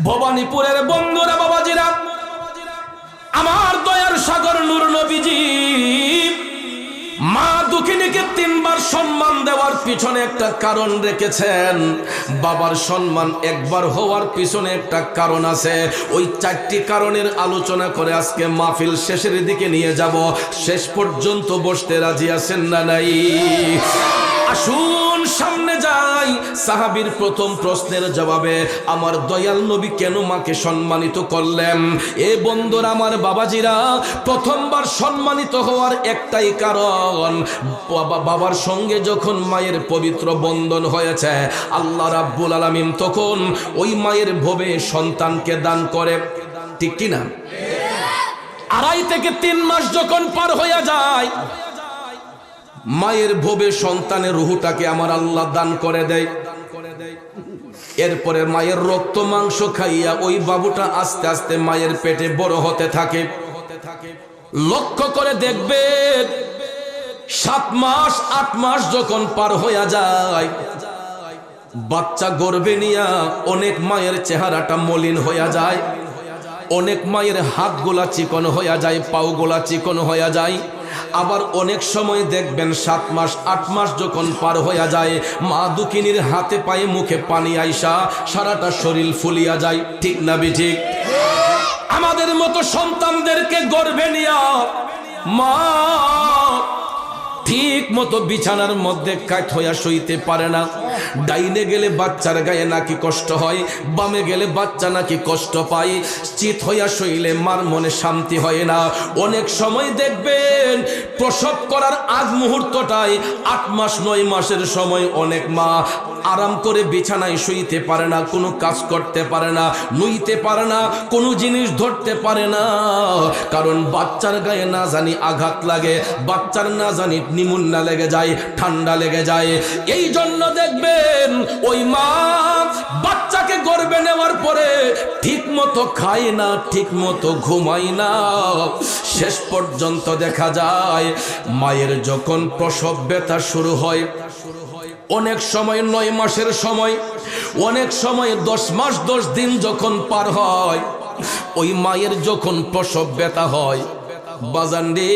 ভবানীপুরের বন্ধুরা বাবাজিরা, আমার দয়ার সাগর নূর নবীজি মা দুঃখিনীকে 3 বার সম্মান দেওয়ার পিছনে একটা কারণ রেখেছেন। বাবার সম্মান একবার হওয়ার পিছনে একটা কারণ আছে। ওই 4টি কারণের আলোচনা করে আজকে মাহফিল শেষের দিকে নিয়ে যাব। শেষ পর্যন্ত বসতে রাজি আছেন না নাই? আসুন সামনে যাই। সাহাবীর প্রথম প্রশ্নের জবাবে আমার দয়াল নবী কেন মাকে সম্মানিত করলেন? এ বন্ধুরা আমার বাবাজিরা, প্রথমবার সম্মানিত হওয়ার একটাই কারণ, বাবার সঙ্গে যখন মায়ের পবিত্র বন্ধন হয়েছে, আল্লাহ রাব্বুল আলামিন তখন ওই মায়ের ভবে সন্তানকে দান করে। ঠিক কি না? 2.5 থেকে 3 মাস যখন পার হয়ে যায়, মায়ের ভবে সন্তানের রূহটাকে আমার আল্লাহ দান করে দেয়। এরপরে মায়ের রক্ত মাংস খাইয়া ওই বাবুটা আস্তে আস্তে মায়ের পেটে বড় হতে থাকে। লক্ষ্য করে দেখবেন 7 মাস 8 মাস যখন পার হয়ে যায়, বাচ্চা গর্ভে নিয়া অনেক মায়ের চেহারাটা মলিন হয়ে যায়, অনেক মায়ের হাতগুলা চিকন হয়ে যায়, পাওগুলা চিকন হয়ে যায়। আবার অনেক সময় দেখবেন 7 মাস 8 মাস যখন পার হয়ে যায়, মা দুঃখিনীর হাতে পায়ে মুখে পানি আইসা সারাটা শরীর ফুলিয়া যায়। ঠিক না ঠিক? আমাদের মতো সন্তানদেরকে গর্ভে নিয়া মা ঠিক মতো বিছানার মধ্যে কাট হইয়া শুইতে পারে না। ডাইনে গেলে বাচ্চার গায়ে নাকি কষ্ট হয়, বামে গেলে বাচ্চা নাকি কষ্ট পায়। চিত হইয়া শুইলে মার মনে শান্তি হয় না। অনেক সময় দেখবেন প্রসব করার আগ মুহূর্তটায় 8 মাস 9 মাসের সময় অনেক মা আরাম করে বিছানায় শুইতে পারে না, কোনো কাজ করতে পারে না, নুইতে পারে না, কোনো জিনিস ধরতে পারে না। কারণ বাচ্চার গায়ে না জানি আঘাত লাগে, বাচ্চার না জানি নিমুন্না লেগে যায়, ঠান্ডা লেগে যায়। এই জন্য দেখবেন ওই মা বাচ্চাকে গর্ভে নেওয়ার পরে ঠিক মতো খায় না, ঠিক মতো ঘুমায় না। শেষ পর্যন্ত দেখা যায় মায়ের যখন প্রসব ব্যথা শুরু হয়, অনেক সময় 9 মাসের সময়, অনেক সময় 10 মাস 10 দিন যখন পার হয়, ওই মায়ের যখন প্রসব ব্যথা হয়, বাজান রে,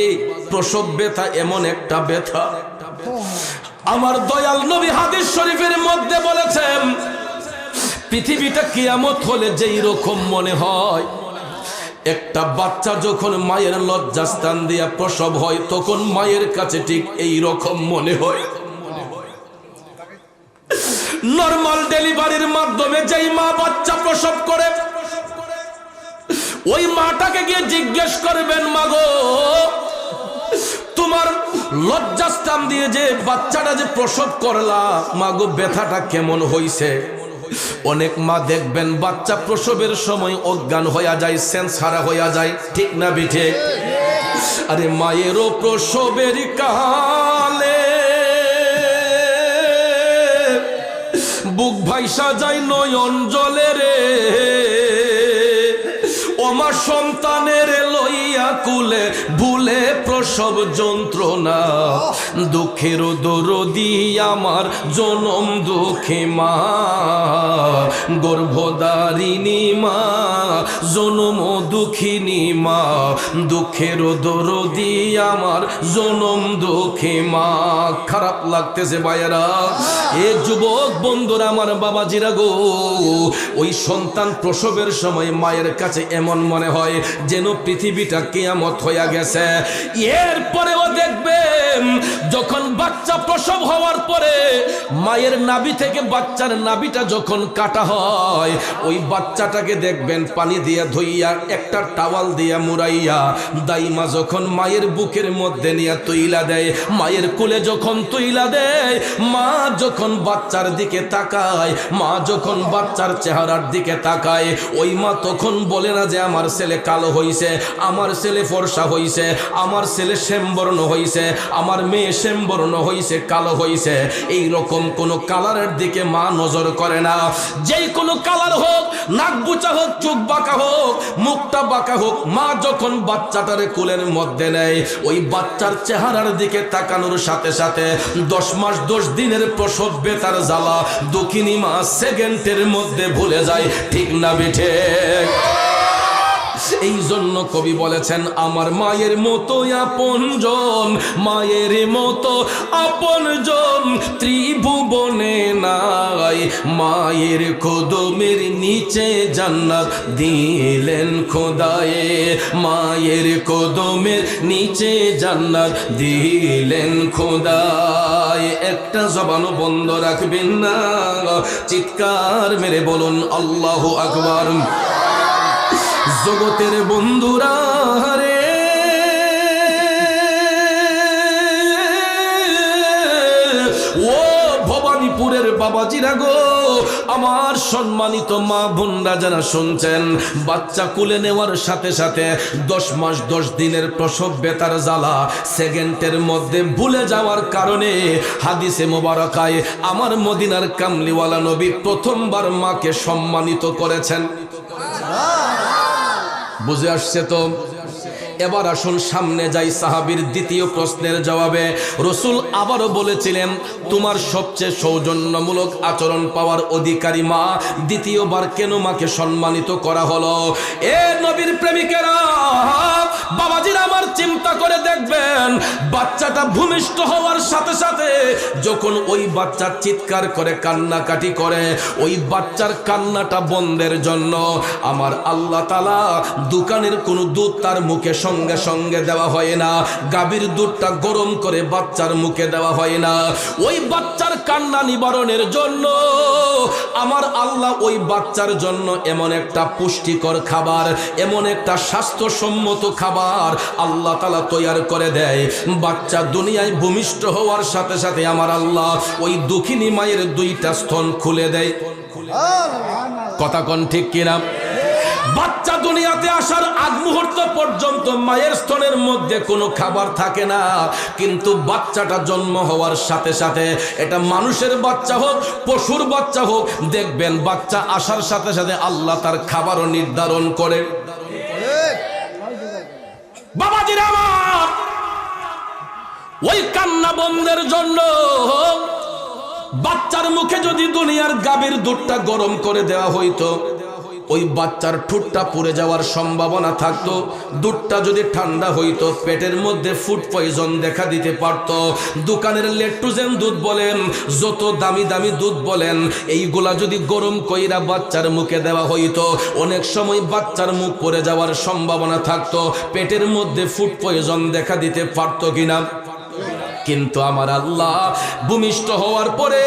প্রসব ব্যথা এমন একটা ব্যথা, আমার দয়াল নবী হাদিস শরীফের মধ্যে বলেছেন, পৃথিবীটা কিয়ামত হলে যেই রকম মনে হয়, একটা বাচ্চা যখন মায়ের লজ্জাস্থান দিয়া প্রসব হয়, তখন মায়ের কাছে ঠিক এই রকম মনে হয়। নরমাল ডেলিভারির মাধ্যমে যেই মা বাচ্চা প্রসব করে, ওই মাটাকে গিয়ে জিজ্ঞেস করবেন, মাগো তোমার লজ্জাস্থান দিয়ে যে বাচ্চাটা যে প্রসব করলা, মাগো ব্যথাটা কেমন হইছে? অনেক মা দেখবেন বাচ্চা প্রসবের সময় অজ্ঞান হইয়া যায়, সেন্স হারা হইয়া যায়। ঠিক না বিঠে? আরে মায়েরও প্রসবের কালে বুক ভাইসা যায় নয়ন জলে রে, ওমা সন্তানের লইয়া কুলে ভুলে প্রসব যন্ত্রণা, দুঃখের দরদি আমার জনম দুঃখী মা, গর্ভধারিণী মা, জনম দুঃখিনী মা, দুঃখের দরদি আমার জনম দুঃখী মা। খারাপ লাগতেছে ভাইয়েরা, এ যুবক বন্ধুরা আমার বাবাজিরা গো, ওই সন্তান প্রসবের সময় মায়ের কাছে এমন মনে হয় যেন পৃথিবীটা কিয়ামত হইয়া গেছে। এরপরেও দেখবেন যখন বাচ্চা প্রসব হওয়ার পরে মায়ের নাভি থেকে বাচ্চার নাভিটা যখন কাটা হয়, ওই বাচ্চাটাকে দেখবেন পানি দিয়ে ধুইয়া একটা টাওয়াল দিয়ে মুড়াইয়া দাইমা যখন মায়ের বুকের মধ্যে নিয়ে তুইলা দেয়, মায়ের কোলে যখন তুইলা দেয়, মা যখন বাচ্চার দিকে তাকায়, মা যখন বাচ্চার চেহারার দিকে তাকায়, ওই মা তখন বলে না যে আমার ছেলে কালো হইছে, আমার ছেলে ফর্সা হইছে, আমার ছেলে শ্যামবর্ণ হইছে, আমার মেয়ে শ্যামবর্ণ হইছে, কালো হইছে। এই রকম কোন কালারের দিকে মা নজর করে না। যেই কোনো কালার হোক, নাক বুচা হোক, চোখ বাঁকা হোক, মুখটা বাঁকা হোক, মা যখন বাচ্চাটারে কোলের মধ্যে নেয়, ওই বাচ্চার চেহারার দিকে তাকানোর সাথে সাথে 10 মাস 10 দিনের প্রসব বেতার জ্বালা দুঃখিনী মা সেকেন্ডের মধ্যে ভুলে যায়। ঠিক না বেঠে? এই জন্য কবি বলেছেন, আমার মায়ের মতো আপনজন, মায়ের মতো আপনজন ত্রিভুবনে নাই। মায়ের কদমের নিচে জান্নাত দিলেন খোদায়ে, মায়ের কদমের নিচে জান্নাত দিলেন খোদায়ে। একটা জবানও বন্ধ রাখবেন না, চিৎকার মেরে বলুন আল্লাহু আকবার। জগতের বন্ধুরা রে, ও ভবানীপুরের বাবাজিরা গো, আমার সম্মানিত মা বোনরা যারা শুনছেন, বাচ্চা কুলে নেওয়ার সাথে সাথে 10 মাস 10 দিনের প্রসব বেতার জ্বালা সেকেন্ডের মধ্যে ভুলে যাওয়ার কারণে হাদিসে মোবারকায় আমার মদিনার কামলিওয়ালা নবী প্রথমবার মাকে সম্মানিত করেছেন। বুঝে আসছে তো? এবার আসুন সামনে যাই সাহাবীর দ্বিতীয় প্রশ্নের জবাবে। রাসূল আবারও বলেছিলেন, তোমার সবচেয়ে সৌজন্যমূলক আচরণ পাওয়ার অধিকারী মা, দ্বিতীয়বার কেন মাকে সম্মানিত করা হলো? এ নবীর প্রেমিকেরা, বাবাজিরা আমার চিন্তা করে দেখবেন, বাচ্চাটা ভূমিষ্ঠ হওয়ার সাথে সাথে যখন ওই বাচ্চা চিৎকার করে কান্নাকাটি করে, ওই বাচ্চার কান্নাটা বন্ধের জন্য আমার আল্লাহ তাআলা দোকানের কোনো দুধ তার মুখে সঙ্গে সঙ্গে দেওয়া হয় না, গাভীর দুধটা গরম করে বাচ্চার মুখে দেওয়া হয় না। ওই বাচ্চার কান্না নিবারণের জন্য আমার আল্লাহ ওই বাচ্চার জন্য এমন একটা পুষ্টিকর খাবার, এমন একটা স্বাস্থ্যসম্মত খাবার আল্লাহ তাআলা তৈরি করে দেয়। বাচ্চা দুনিয়ায় ভূমিষ্ঠ হওয়ার সাথে সাথে আমার আল্লাহ ওই দুঃখিনী মায়ের 2টা স্তন খুলে দেয়। কথা কোন ঠিক কিনা? বাচ্চা দুনিয়াতে আসার আগ মুহূর্ত পর্যন্ত মায়ের স্তনের মধ্যে কোনো খাবার থাকে না, কিন্তু বাচ্চাটা জন্ম হওয়ার সাথে সাথে, এটা মানুষের বাচ্চা হোক, পশুর বাচ্চা হোক, দেখবেন বাচ্চা আসার সাথে সাথে আল্লাহ তার খাবারও নির্ধারণ করে। বাবাজিরা আমার, ওই কান্না বন্ধের জন্য বাচ্চার মুখে যদি দুনিয়ার গাভীর দুধটা গরম করে দেওয়া হইতো, ওই বাচ্চার ঠোঁটটা পুড়ে যাওয়ার সম্ভাবনা থাকতো। দুধটা যদি ঠান্ডা হইতো, পেটের মধ্যে ফুড পয়জন দেখা দিতে পারত। দোকানের লেট্রোজেন দুধ বলেন, যত দামি দামি দুধ বলেন, এইগুলা যদি গরম কইরা বাচ্চার মুখে দেওয়া হইতো, অনেক সময় বাচ্চার মুখ পড়ে যাওয়ার সম্ভাবনা থাকতো, পেটের মধ্যে ফুড পয়জন দেখা দিতে পারত কিনা? কিন্তু আমার আল্লাহ ভূমিষ্ঠ হওয়ার পরে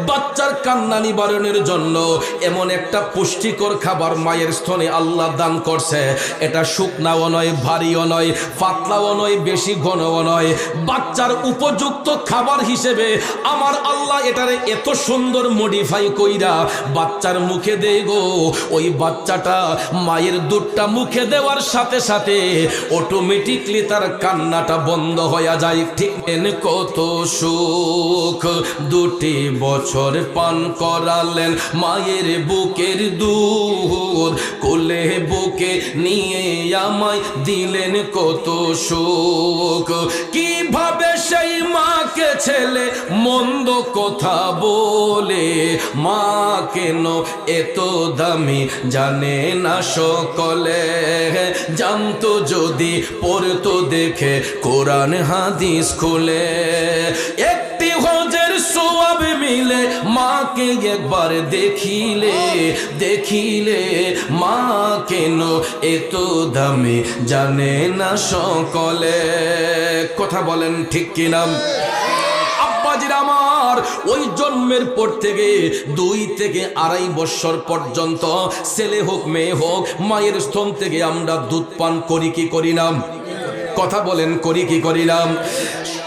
বাচ্চার কান্না নিবারণের জন্য এমন একটা পুষ্টিকর খাবার মায়ের স্তনে আল্লাহ দান করছে। এটা শুকনাও নয়, ভারীও নয়, পাতলাও নয়, বেশি ঘনও নয়, বাচ্চার উপযুক্ত খাবার হিসেবে আমার আল্লাহ এটারে এত সুন্দর মডিফাই কইরা বাচ্চার মুখে দেয় গো। ওই বাচ্চাটা মায়ের দুধটা মুখে দেওয়ার সাথে সাথে অটোমেটিকলি তার কান্নাটা বন্ধ হয়ে যায়। ঠিক এনে কত সুখ 2টি বছর পান করালেন মায়ের বুকের দুধ, কোলে বুকে নিয়ে আমায় দিলেন কত সুখ। কিভাবে সেই মাকে ছেলে মন্দ কথা বলে, মা কেন এত দামি জানে না সকলে, জানতো যদি পড়তো দেখে কোরআন হাদিস খুলে। একটি হজের সওয়াব মিলে মাকে একবার দেখিলে, দেখিলে মা কেন এত দামি জানে না সকলে। কথা বলেন ঠিক কিনা? আব্বাজির আমার, ওই জন্মের পর থেকে 2 থেকে 2.5 বছর পর্যন্ত ছেলে হোক মেয়ে হোক, মায়ের স্তন থেকে আমরা দুধ পান করি কি করি না? কথা বলেন, করি কি করি না?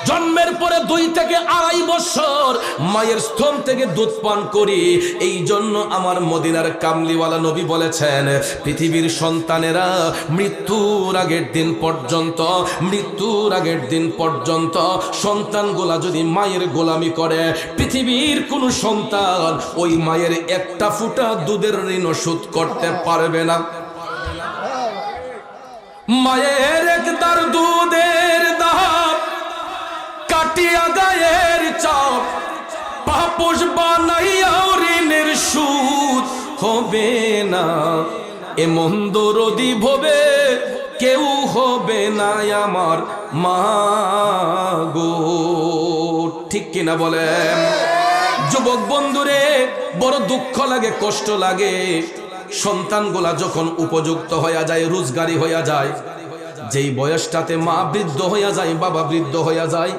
জন্মের পরে 2 থেকে 2.5 বছর মায়ের স্তন থেকে দুধ পান করি। এই জন্য আমার মদিনার কামলিওয়ালা নবী বলেছেন, পৃথিবীর সন্তানেরা মৃত্যুর আগের দিন পর্যন্ত সন্তানগুলা যদি মায়ের গোলামি করে, পৃথিবীর কোন সন্তান ওই মায়ের একটা ফুটা দুধের ঋণ শোধ করতে পারবে না। মায়ের একদার দুধের দাম কাটিয়া গায়ের চাপ, পাপোশ বানাইয়া ঋণের সুদ হবে না। এমন দরদি ভবে কেউ হবে না আমার মা গো। ঠিক কিনা বলেন? যুবক বন্ধুরে, বড় দুঃখ লাগে, কষ্ট লাগে সন্তানগুলা যখন উপযুক্ত হইয়া যায়, রোজগারি হইয়া যায়, যেই বয়সটাতে মা বৃদ্ধ হইয়া যায়, বাবা বৃদ্ধ হইয়া যায়,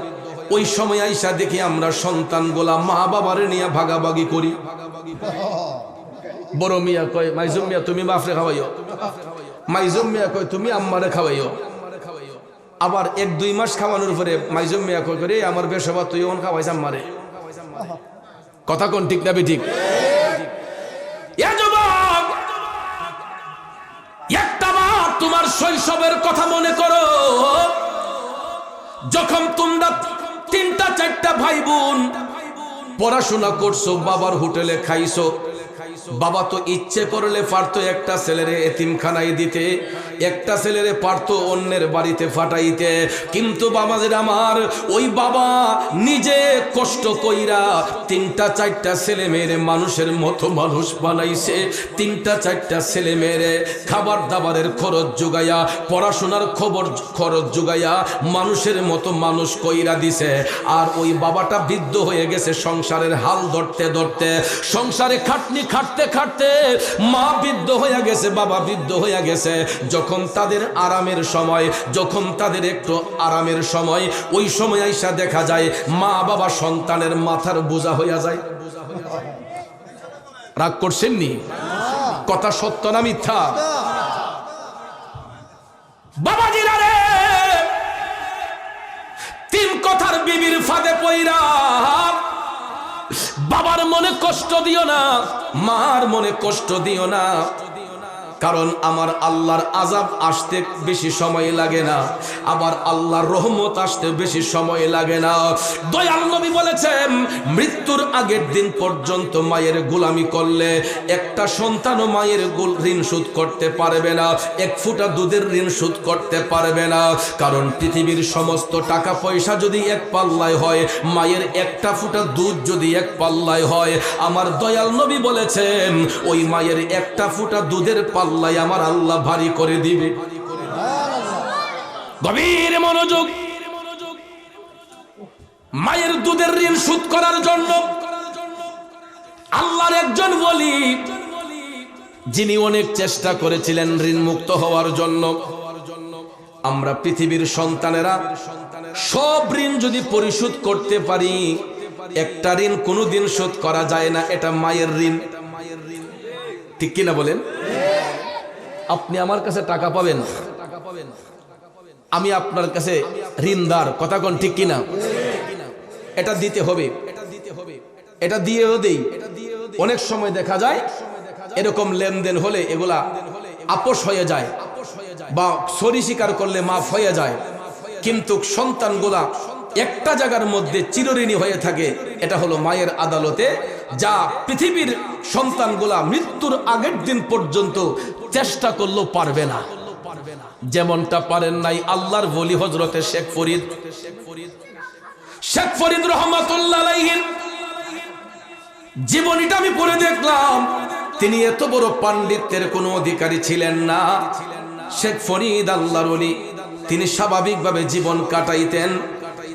ওই সময় আইসা দেখি আমরা সন্তানগুলা মা বাবার নিয়ে ভাগাভাগি করি। বড় মিয়া কয় মাইজুম মিয়া তুমি বাপরে খাওয়াইও, মাইজুম মিয়া কয় তুমি আম্মারে খাওয়াইও। আবার 1-2 মাস খাওয়ানোর পরে মাইজুম মিয়া কয় করে আমার বেশবা তুই ওন খাওয়াইছ আম্মারে। কথা কোন ঠিক না ঠিক? একটা বার তোমার শৈশবের কথা মনে করো, যখন তোমরা 3-4টা ভাই বোন পড়াশোনা করছো, বাবার হোটেলে খাইছো। বাবা তো ইচ্ছে করলে পারতো একটা ছেলেরে এতিমখানায় দিতে, একটা ছেলেরে পারতো অন্যের বাড়িতে ফাটাইতে, কিন্তু বাবাদের আমার ওই বাবা নিজে কষ্ট কইরা 3-4টা ছেলে মেয়েরে মানুষের মতো মানুষ বানাইছে। 3-4টা ছেলে মেয়েরে খাবার দাবারের খরচ জোগাইয়া, পড়াশোনার খরচ জোগাইয়া মানুষের মতো মানুষ কইরা দিছে। আর ওই বাবাটা বৃদ্ধ হয়ে গেছে সংসারের হাল ধরতে ধরতে, সংসারে খাটনি খাটতে খাটতে মা বৃদ্ধ হয়ে গেছে, বাবা বৃদ্ধ হয়ে গেছে। যখন তাদের আরামের সময়, যখন তাদের একটু আরামের সময়, ওই সময় আইসা দেখা যায় মা বাবা সন্তানের মাথার বোঝা হইয়া যায়। রাগ করছেন নি? কথা সত্য না মিথ্যা? বাবাজিরা রে, 3 কথার বিবির ফাঁদে পইরা বাবার মনে কষ্ট দিও না, মার মনে কষ্ট দিও না। কারণ আমার আল্লাহর আযাব আসতে বেশি সময় লাগে না, আবার আল্লাহর রহমত আসতে বেশি সময় লাগে না। দয়াল নবী বলেছেন, মৃত্যুর আগের দিন পর্যন্ত মায়ের গোলামি করলে একটা সন্তানও মায়ের ঋণ শোধ করতে পারবে না, 1 ফোঁটা দুধের ঋণ শোধ করতে পারবে না। কারণ পৃথিবীর সমস্ত টাকা পয়সা যদি 1 পাল্লায় হয়, মায়ের একটা ফোঁটা দুধ যদি 1 পাল্লায় হয়, আমার দয়াল নবী বলেছেন ওই মায়ের একটা ফোঁটা দুধের পাল্লা আমার আল্লাহ ভারী করে দিবে। গভীর মনোযোগ। মায়ের দুধের ঋণ শোধ করার জন্য আল্লাহর একজন ওলি, যিনি অনেক চেষ্টা করেছিলেন ঋণ মুক্ত হওয়ার জন্য। আমরা পৃথিবীর সন্তানেরা সব ঋণ যদি পরিশোধ করতে পারি, একটা ঋণ কোনোদিন শোধ করা যায় না, এটা মায়ের ঋণ। ঠিক কিনা বলেন? আপনি আমার কাছে টাকা পাবেন, আমি আপনার কাছে ঋণদার। কথা কোন ঠিক কিনা? এটা দিতে হবে, এটা দিয়েও দেই। অনেক সময় দেখা যায় এরকম লেনদেন হলে এগুলা আপোষ হয়ে যায় বা সরি স্বীকার করলে মাফ হয়ে যায়, কিন্তু সন্তানগুলা একটা জায়গার মধ্যে চিরঋণী হয়ে থাকে। এটা হলো মায়ের আদালতে, যা পৃথিবীর সন্তানগুলা মৃত্যুর আগের দিন পর্যন্ত চেষ্টা করলেও পারবে না। যেমনটা পারেন নাই আল্লাহর ওলি হযরতে শেখ ফরিদ রহমাতুল্লাহ আলাইহি জীবনীটা আমি পড়ে দেখলাম। তিনি এত বড় পাণ্ডিত্যের কোনো অধিকারী ছিলেন না। শেখ ফরিদ আল্লাহর ওলি, তিনি স্বাভাবিকভাবে জীবন কাটাইতেন,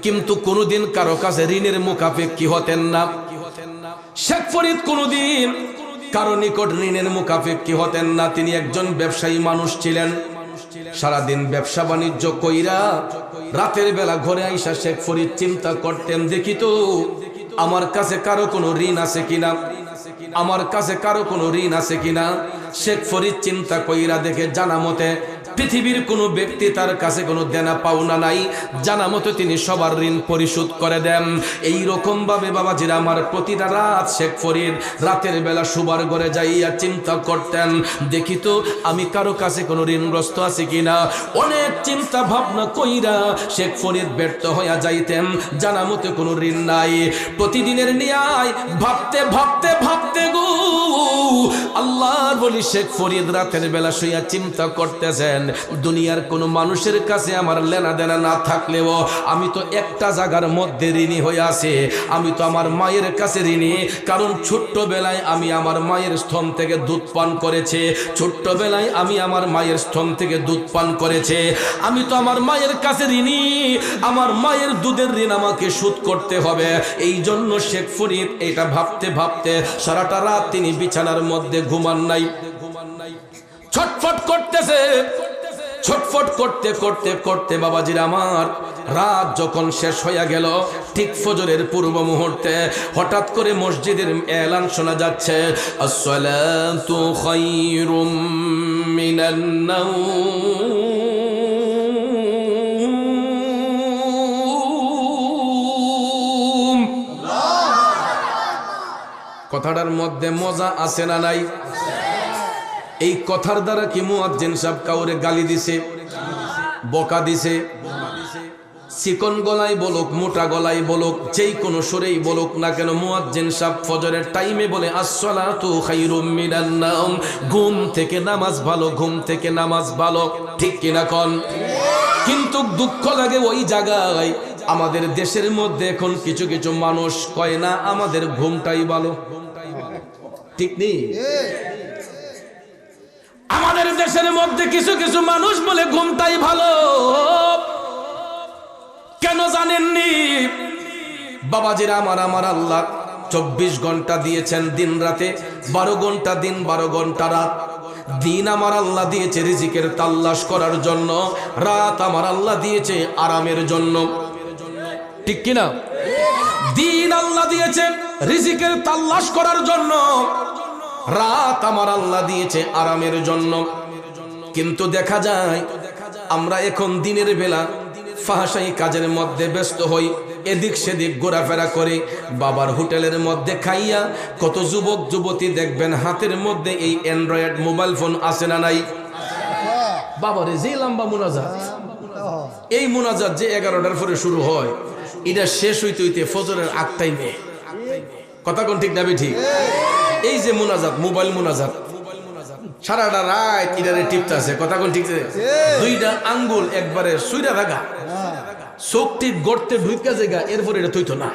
কিন্তু কোনোদিন কারো কাছে ঋণের মুখাপেক্ষী হতেন না। শেখ ফরিদ কোনোদিন কারো নিকট ঋণের মুখাপেক্ষী হতেন না। তিনি একজন ব্যবসায়ী মানুষ ছিলেন। সারাদিন ব্যবসা বাণিজ্য কইরা রাতের বেলা ঘরে আইসা শেখ ফরিদ চিন্তা করতেন, দেখি তো আমার কাছে কারো কোনো ঋণ আছে কিনা, আমার কাছে কারো কোনো ঋণ আছে কিনা। শেখ ফরিদ চিন্তা কইরা দেখে জানা মতে পৃথিবীর কোনো ব্যক্তি তার কাছে কোনো দেনা পাওনা নাই, জানা মতো তিনি সবার ঋণ পরিশোধ করে দেন। এই রকম ভাবে বাবাজিরা আমার প্রতিটা রাত শেখ ফরিদ রাতের বেলা শুবার ঘরে যাইয়া চিন্তা করতেন, দেখি তো আমি কারো কাছে কোনো ঋণগ্রস্ত আছে কিনা। অনেক চিন্তা ভাবনা কইরা শেখ ফরিদ ব্যর্থ হইয়া যাইতেন, জানা মতো কোনো ঋণ নাই। প্রতিদিনের ন্যায় ভাবতে ভাবতে ভাবতে গো আল্লাহর বলি শেখ ফরিদ রাতের বেলা শুইয়া চিন্তা করতেছেন, দুনিয়ার কোনো মানুষের কাছে আমার লেনা দেনা না থাকলেও আমি তো একটা জায়গার মধ্যে ঋণী হয়ে আছি, আমি তো আমার মায়ের কাছে ঋণী। কারণ ছোট্টবেলায় আমি আমার মায়ের স্তন থেকে দুধ পান করেছি, ছোট্টবেলায় আমি আমার মায়ের স্তন থেকে দুধ পান করেছে, আমি তো আমার মায়ের কাছে ঋণী। আমার মায়ের দুধের ঋণ আমাকে শোধ করতে হবে। এই জন্য শেখ ফরিদ এটা ভাবতে ভাবতে সারাটা রাত তিনি বিছানার মধ্যে ঘুমান নাই, ছটফট করতেছে। ছটফট করতে করতে করতে বাবাজির আমার রাত যখন শেষ হইয়া গেল, ঠিক ফজরের পূর্ব মুহূর্তে হঠাৎ করে মসজিদের এলান শোনা যাচ্ছে, আসসালাতু খায়রুম মিনান নাওম। কথাটার মধ্যে মজা আছে না নাই? এই কথার দ্বারা কি মুয়াজ্জিন সাহেব কাউরে গালি দিছে, বকা দিছে? চিকন গলায় বলুক, মোটা গলায় বলুক, যেই কোনো সুরেই বলুক না কেন, মুয়াজ্জিন সাহেব ফজরের টাইমে বলে আসসালাতু খায়রুম মিনান নাওম, ঘুম থেকে নামাজ ভালো, ঘুম থেকে নামাজ ভালো। ঠিক কিনা কোন? কিন্তু দুঃখ লাগে ওই জায়গায় আমাদের দেশের মধ্যে এখন কিছু কিছু মানুষ কয় না আমাদের ঘুমটাই ভালো। ঠিক নেই? আমাদের দেশের মধ্যে কিছু কিছু মানুষ বলে ঘুমটাই ভালো। কেন জানেননি? বাবাজিরা আমার আল্লাহ 24 ঘন্টা দিয়েছেন দিন রাতে, 12 ঘন্টা দিন 12 ঘন্টা রাত। দিন আমার আল্লাহ দিয়েছে রিজিকের তালাশ করার জন্য, রাত আমার আল্লাহ দিয়েছে আরামের জন্য। ঠিক কিনা? দিন আল্লাহ দিয়েছে রিজিকের তালাশ করার জন্য, রাত আমার আল্লাহ দিয়েছে আরামের জন্য। কিন্তু দেখা যায় আমরা এখন দিনের বেলা ফাহাশাই কাজের মধ্যে ব্যস্ত হই, এদিক সেদিক ঘোরাফেরা করে, বাবার হোটেলের মধ্যে খাইয়া কত যুবক যুবতী দেখবেন হাতের মধ্যে এই অ্যান্ড্রয়েড মোবাইল ফোন আছে না নাই? বাবারে যে লম্বা মুনাজাত, এই মুনাজাত যে 11টার পরে শুরু হয়, এটা শেষ হইতে হইতে ফজরের আগ টাইমে। কথা কোন ঠিক না ঠিক? এই যে মুনাজাত, মোবাইল মুনাজাত, সারাটা রাত ইডারে টিপতে আছে। কথা কোন ঠিক? দুইটা আঙ্গুল একবারে সুইরা থাকা, চোখটি গড়তে ঢুইকা জায়গা, এরপরে এটা তুইতো না।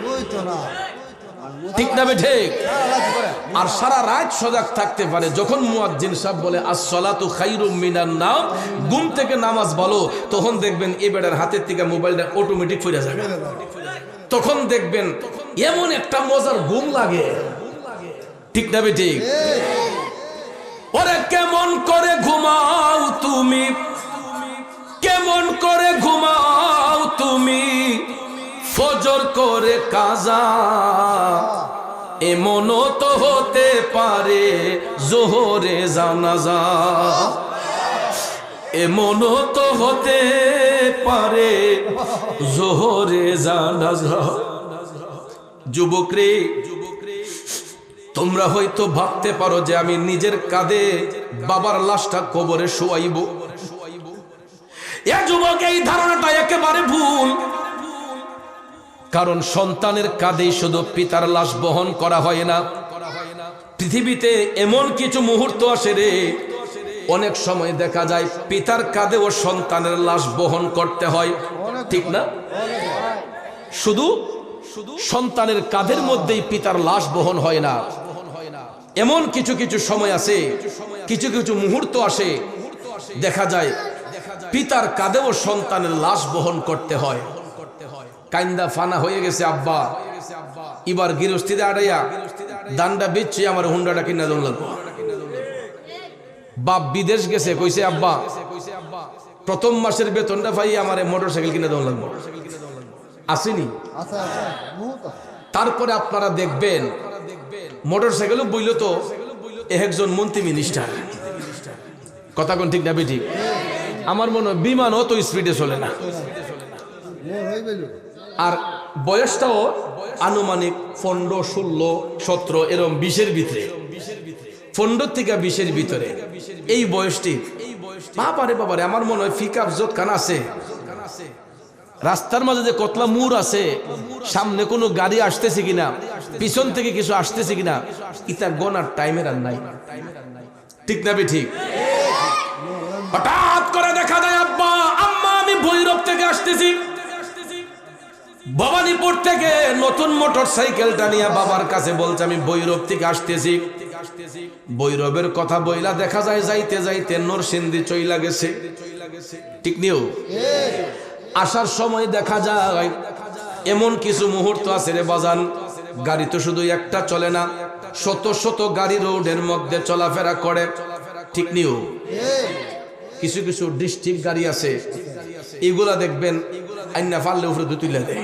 ঠিক না ঠিক? আর সারা রাত সজাগ থাকতে পারে। যখন মুয়াজ্জিন সাহেব বলে আসসালাতু খায়রুম মিনান নাওম, ঘুম থেকে নামাজ ভালো, তখন দেখবেন এই বেটার হাতের থেকে মোবাইলটা অটোমেটিক ফিরে যাবে। তখন দেখবেন এমন একটা মজার ঘুম লাগে। ঠিক না ঠিক? ওরে কেমন করে ঘুমাও তুমি, কেমন করে ঘুমাও তুমি, ফজর করে কাজা, এমনও তো হতে পারে জোহরে জানাজা, এমনও তো হতে পারে জোহরে জানাজা। যুবক রে, তোমরা হয়তো ভাবতে পারো যে আমি নিজের কাঁধে বাবার লাশটা কবরে শোয়াইব। এ যুবক, এই ধারণাটা একেবারে ভুল। কারণ সন্তানের কাঁধেই শুধু পিতার লাশ বহন করা হয় না। পৃথিবীতে এমন কিছু মুহূর্ত আসে রে, অনেক সময় দেখা যায় পিতার কাঁধেও সন্তানের লাশ বহন করতে হয়। ঠিক না? শুধু সন্তানের কাঁধের মধ্যেই পিতার লাশ বহন হয় না। এমন কিছু কিছু সময় আছে, কিছু কিছু মুহূর্ত আসে, দেখা যায় পিতার কাঁধেও সন্তানের লাশ বহন করতে হয়। কাইন্দা ফানা হয়ে গেছে আব্বা, এবার গৃহস্থিতে আড়াইয়া দান্ডা বেচছে আমার হুন্ডাটা কিনা দৌড় লাগবো। বাপ বিদেশ গেছে, কইছে আব্বা প্রথম মাসের বেতনটা পাই আমার মোটরসাইকেল কিনা দৌড় লাগবো। আসেনি? তারপরে আপনারা দেখবেন মোটরসাইকেলও বইল তো একজন মন্ত্রী মিনিস্টার। কথা কোন ঠিক না বেঠিক? আমার মনে হয় বিমানও তো স্পিডে চলে না। আর বয়সটাও আনুমানিক 15, 16, 17 এরকম 20-এর ভিতরে, 15 থেকে 20-এর ভিতরে এই বয়সটি। বাবারে আমার মনে হয় পিকআপ যতখান আছে, রাস্তার মাঝে যে কতলা মুড় আছে, সামনে কোনো গাড়ি আসতেছে কিনা, পিছন থেকে কিছু আসতেছে কিনা, ইটা গনার টাইমের আর নাই। ঠিক না বে ঠিক? হঠাৎ করে দেখা যায় আব্বা আম্মা আমি ভৈরব থেকে আসতেছি, ভবানীপুর থেকে নতুন মোটর সাইকেলটা নিয়ে বাবার কাছে বলছে আমি ভৈরব থেকে আসতেছি। ভৈরবের কথা বইলা দেখা যায় যাইতে যাইতে নরসিংদী চইলা গেছে। ঠিক নিও? আসার সময় দেখা যায় এমন কিছু মুহূর্ত আছে রে বাজান, গাড়ি তো শুধু একটা চলে না, শত শত গাড়ি রোডের মধ্যে চলাফেরা করে। ঠিক নিও? কিছু কিছু ডিস্ট্রিক্ট গাড়ি আছে, এগুলা দেখবেন আইনা ফাললে উপরে তুলে দেয়।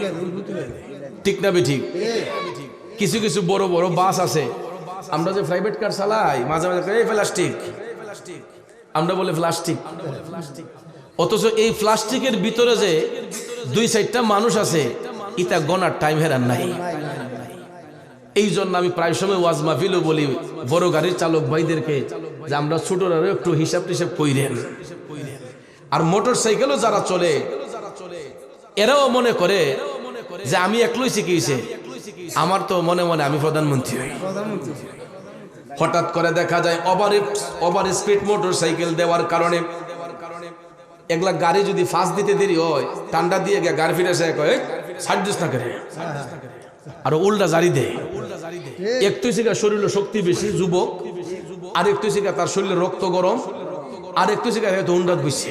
ঠিক না বে ঠিক? কিছু কিছু বড় বড় বাস আছে, আমরা যে প্রাইভেট কার চালাই মাঝে মাঝে এই প্লাস্টিক, আমরা বলে প্লাস্টিক, অথচ এই প্লাস্টিকের ভিতরে যে 2-4টা মানুষ আছে ইটা গনার টাইম হেরান নাই। এই জন্য আমি প্রায় সময় ওয়াজ মাহফিলও বলি বড় গাড়ির চালক ভাইদেরকে যে আমরা ছোটরাও একটু হিসাব টিসাব কইরেন। আর মোটর সাইকেলও যারা চলে এরাও মনে করে যে আমি একলাই শিখিয়েছে, আমার তো মনে মনে আমি প্রধানমন্ত্রী হই। হঠাৎ করে দেখা যায় ওভার স্পিড মোটর সাইকেল দেওয়ার কারণে এগুলা গাড়ি যদি ফাঁস দিতে দেরি হয়, টান্ডা দিয়ে গাড়ি ফিরে এসে কয় ছাড় দিস না করে, আর উল্টা জারি দেয়। একটু শিখা শরীরে শক্তি বেশি যুবক, আর একটু শিখা তার শরীরে রক্ত গরম, আর একটু শিখা হয়তো উন্ডাত বসছে।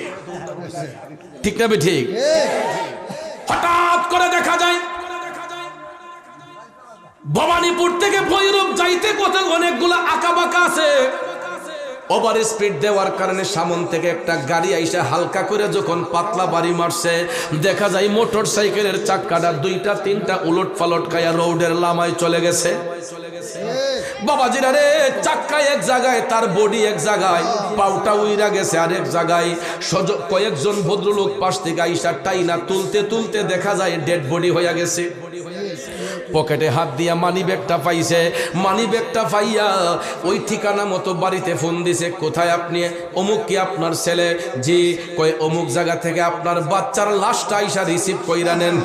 ঠিক না বে ঠিক? হঠাৎ করে দেখা যায় ভবানীপুর থেকে ভৈরব যাইতে কত অনেকগুলো আঁকা বাঁকা আছে, ওভার স্পিড দেওয়ার কারণে সামন থেকে একটা গাড়ি আইসা হালকা করে যখন পাতলা বাড়ি মারছে, দেখা যায় মোটর সাইকেলের চাক্কাটা 2-3টা উলট পালট খায়া রোডের লামায় চলে গেছে। বাবাজিরা রে, চাক্কা এক জায়গায়, তার বডি এক জায়গায়, পাউটা উইরা গেছে আরেক জায়গায়। কয়েকজন ভদ্রলোক পাশ থেকে আইসা টাইনা তুলতে তুলতে দেখা যায় ডেড বডি হয়ে গেছে। পকেটে হাত দিয়া মানি ব্যাগটা পাইছে, মানি ব্যাগটা পাইয়া ওই ঠিকানা মতো বাড়িতে ফোন দিছে, কোথায় আপনি? অমুক কি আপনার ছেলে? জি। কয় অমুক জায়গা থেকে আপনার বাচ্চার লাশটা আইসা রিসিভ কইরা নেন।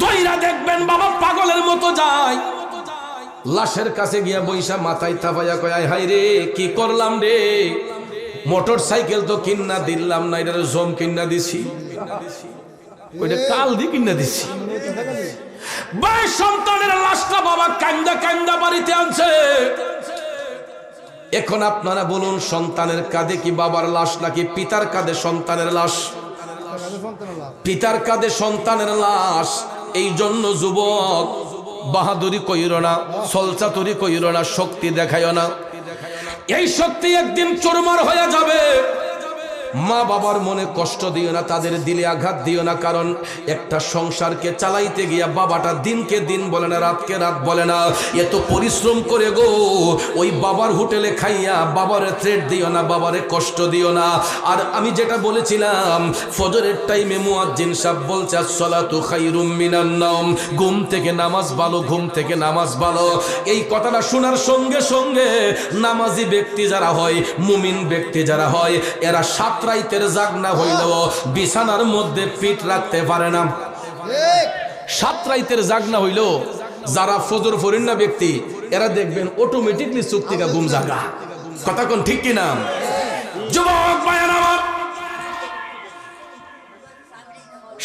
দইরা দেখবেন বাবা পাগলের মতো যায়, লাশের কাছে গিয়া বইসা মাথায় থাপাইয়া কয় আয় হাই রে কি করলাম রে, মোটর সাইকেল তো কিন্না দিলাম না, এটা জম কিন্না দিছি, ওইটা কাল দি কিন্না দিছি। সন্তানের লাশটা বাবা কান্দা কান্দা বাড়িতে আনছে। এখন আপনারা বলুন, সন্তানের কাঁধে কি বাবার লাশ নাকি পিতার কাঁধে সন্তানের লাশ? পিতার কাঁধে সন্তানের লাশ। এই জন্য যুবক বাহাদুরি কইর না, সলচাতুরি কইর না, শক্তি দেখায় না। এই শক্তি একদিন চুরমার হয়ে যাবে। মা বাবার মনে কষ্ট দিও না, তাদের দিলে আঘাত দিও না, কারণ একটা সংসারকে চালাইতে গিয়া বাবাটা দিনকে দিন বলে না, রাতকে রাত বলে না, এত পরিশ্রম করে গো। ওই বাবার হোটেলে খাইয়া বাবারে থ্রেট দিও না, বাবারে কষ্ট দিও না। আর আমি যেটা বলেছিলাম, ফজরের টাইমে মুয়াজ্জিন সাহেব বলছে আসসালাতু খায়রুম মিনান নাওম, ঘুম থেকে নামাজ ভালো, ঘুম থেকে নামাজ ভালো। এই কথাটা শোনার সঙ্গে সঙ্গে নামাজি ব্যক্তি যারা হয়, মুমিন ব্যক্তি যারা হয়, এরা রাইতের জাগনা হইলেও বিছানার মধ্যে পিঠ রাখতে পারে না। 7 রাইতের জাগনা হইলেও যারা ফজর ফরিন না ব্যক্তি, এরা দেখবেন অটোমেটিকলি চোখ থেকে ঘুম জাগা। কথা কোন ঠিক কিনা? যুবক ভাইয়েরা আমার,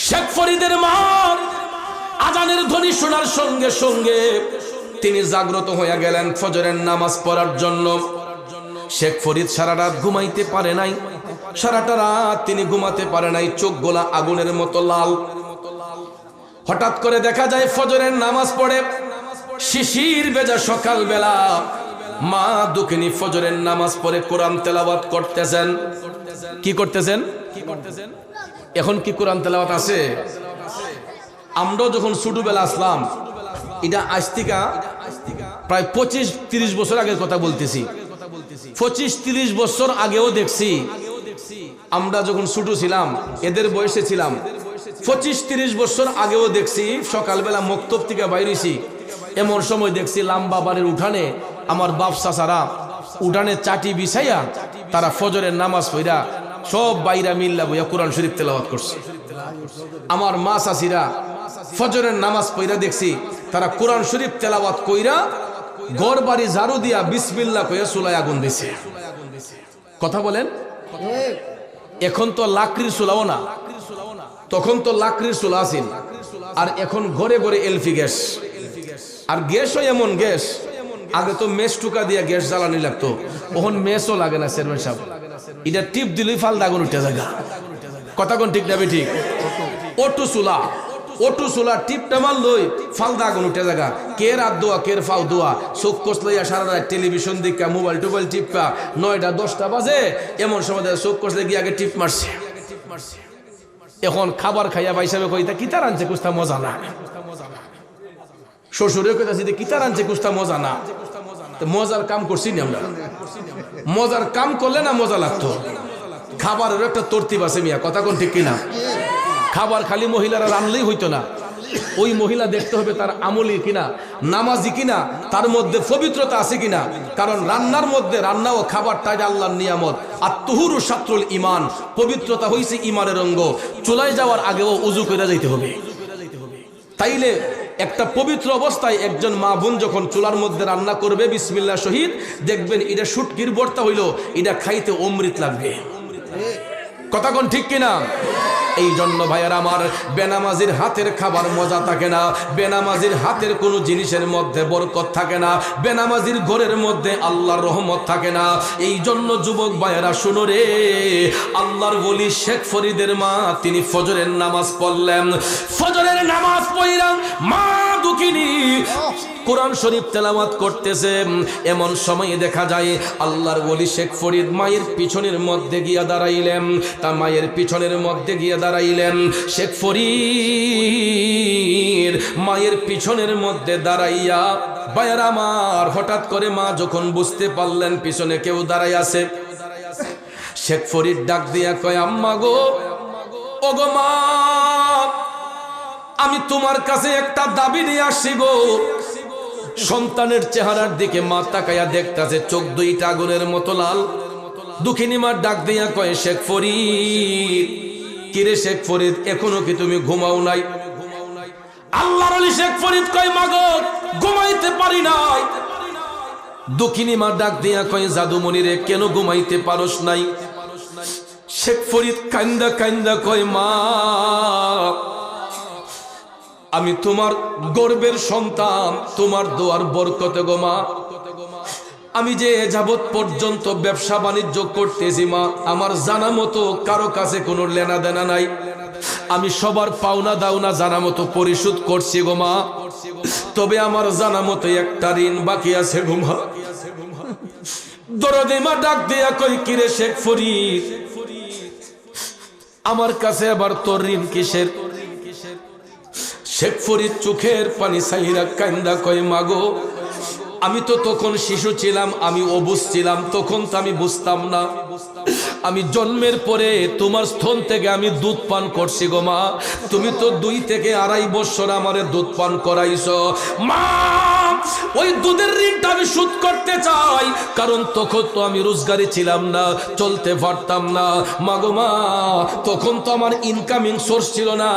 শেখ ফরিদের মা আজানের ধ্বনি শোনার সঙ্গে সঙ্গে তিনি জাগ্রত হয়ে গেলেন ফজরের নামাজ পড়ার জন্য। শেখ ফরিদ সারা রাত ঘুমাইতে পারে নাই, সারাটা রাত তিনি ঘুমাতে পারে নাই, চোখ গোলা আগুনের মতো লাল। হঠাৎ করে দেখা যায় ফজরের নামাজ পড়ে, শিশির ভেজা সকাল বেলা মা দুঃখিনী ফজরের নামাজ পড়ে কোরআন তেলাওয়াত করতেছেন। কি করতেছেন? এখন কি কোরআন তেলাওয়াত আছে? আমরাও যখন ছোটবেলা আসলাম, এটা আজ থেকে প্রায় 25-30 বছর আগের কথা বলতেছি, 25-30 বছর আগেও দেখছি আমরা যখন ছোট ছিলাম, এদের বয়সে ছিলাম, 25-30 বছর আগেও দেখছি সকালবেলা মক্তব থেকে বাইরেছি, এমন সময় দেখছি লাম্বা বাড়ির উঠানে আমার বাপ চাচারা উঠানে চাটি বিছাইয়া তারা ফজরের নামাজ পড়া সব বাইরা মিল্লা বইয়া কোরআন শরীফ তেলাওয়াত করছে। আমার মা চাচিরা ফজরের নামাজ পড়া দেখছি তারা কোরআন শরীফ তেলাওয়াত কইরা ঘর বাড়ি ঝাড়ু দিয়া বিসমিল্লাহ কইয়া চুলায় আগুন দিছে। কথা বলেন, এখন তো লাকড়ির চুলাও না, তখন তো লাকড়ির চুলা আছিল, আর এখন ঘরে ঘরে এলপি গ্যাস। আর গ্যাসও এমন গ্যাস, আগে তো মেস টুকা দিয়ে গ্যাস জ্বালানি লাগতো, এখন মেসও লাগে না চেয়ারম্যান সাহেব, এটা টিপ দিলেই ফালদা আগুন উঠে জায়গা। কথা কোন ঠিক না ঠিক? ওটু চুলা টিপটা মারলই ফালদা আগুন উঠে জায়গা। কের হাত দোয়া, কের ফাও দোয়া, চোখ কষলাইয়া সারা রাত টেলিভিশন দেখা মোবাইল টোবাইল টিপা 9টা-10টা বাজে, এমন সময় চোখ কষলে গিয়ে আগে টিপ মারছে। এখন খাবার খাইয়া বাইসাবে কইতা কিতার আনছে কুস্তা মজা না, শ্বশুরে কইতাছি কিতার আনছে কুস্তা মজা না। মজার কাম করছি না আমরা, মজার কাম করলে না মজা লাগতো। খাবারের একটা তরতিব আছে মিয়া, কথা কোন ঠিক কিনা? খাবার খালি মহিলারা রান্নলেই হইতো না, ওই মহিলা দেখতে হবে তার আমলি কিনা, নামাজি কিনা, তার মধ্যে পবিত্রতা আছে কিনা। কারণ রান্নার মধ্যে, রান্না ও খাবারটাই আল্লাহর নিয়ামত। আর তুহুরু শাত্রুল ইমান, পবিত্রতা হইছে ইমানের অঙ্গ। চুলায় যাওয়ার আগেও উজু করে যাইতে হবে। তাইলে একটা পবিত্র অবস্থায় একজন মা বোন যখন চুলার মধ্যে রান্না করবে বিসমিল্লাহ শহীদ, দেখবেন এটা শুটকির ভর্তা হইল, এটা খাইতে অমৃত লাগবে। কথা কোন ঠিক কিনা? এই জন্য ভাইয়ার আমার, বেনামাজির হাতের খাবার মজা থাকে না, বেনামাজির হাতের কোনো জিনিসের মধ্যে বরকত থাকে না, বেনামাজির ঘরের মধ্যে আল্লাহর রহমত থাকে না। এই জন্য যুবক ভাইয়েরা শুনো রে, আল্লাহর ওলি শেখ ফরিদের মা তিনি ফজরের নামাজ পড়লেন, ফজরের নামাজ পড়লেন, মা দুঃখিনী কোরআন শরীফ তেলাওয়াত করতেছে। এমন সময়ে দেখা যায় আল্লাহর ওলি শেখ ফরিদ মায়ের পিছনের মধ্যে গিয়া দাঁড়াইলেন। তা মায়ের পিছনের মধ্যে গিয়া দাঁড়াইলেন শেখ ফরিদ, মায়ের পিছনের মধ্যে দাঁড়াইয়া ভাইয়ার আমার, হঠাৎ করে মা যখন বুঝতে পারলেন পিছনে কেউ দাঁড়াই আছে, শেখ ফরিদ ডাক দিয়া কয়, আম্মা গো, ও গো মা, আমি তোমার কাছে একটা দাবি নিয়ে আসছি গো। সন্তানের চেহারার দিকে মা তাকায়া দেখতাছে, চোখ দুইটা আগুনের মতো লাল। দুঃখিনী মা ডাক দিয়া কয়, শেখ ফরিদ, কিরে শেখ ফরিদ, এখনো কি তুমি ঘুমাও নাই? আল্লাহর ওলি শেখ ফরিদ কয়, মা গো, ঘুমাইতে পারি নাই। দুঃখিনী মা ডাক দিয়া কয়, জাদুমণি রে, কেন ঘুমাইতে পারস নাই? শেখ ফরিদ কান্দা কান্দা কয়, মা, আমি তোমার গর্বের সন্তান, তোমার দোয়ার বরকতে গো মা, আমি যে যাবত পর্যন্ত ব্যবসা বাণিজ্য করতেছি মা, আমার জানা মতো কারো কাছে কোনো লেনা দেনা নাই, আমি সবার পাওনা দাওনা জানা মতো পরিশোধ করছি গো মা, তবে আমার জানা মতো একটা ঋণ বাকি আছে গো মা। দরদে মা ডাক দিয়া কই, কিরে শেখ ফরিদ, আমার কাছে আবার তোর ঋণ কিসের? শেখ ফরিদ চোখের পানি সাইরা কান্দা কয়, মাগো, আমি তো তখন শিশু ছিলাম, আমি অবুঝ ছিলাম, তখন তো আমি বুঝতাম না। আমি জন্মের পরে তোমার স্তন থেকে আমি দুধ পান করছি গো মা, তুমি তো 2 থেকে 2.5 বছর আমারে দুধ পান করাইছো মা। ওই দুধের ঋণটা আমি শোধ করতে চাই, কারণ তখন তো আমি রোজগারি ছিলাম না, চলতে পারতাম না মাগো মা, তখন তো আমার ইনকামিং সোর্স ছিল না,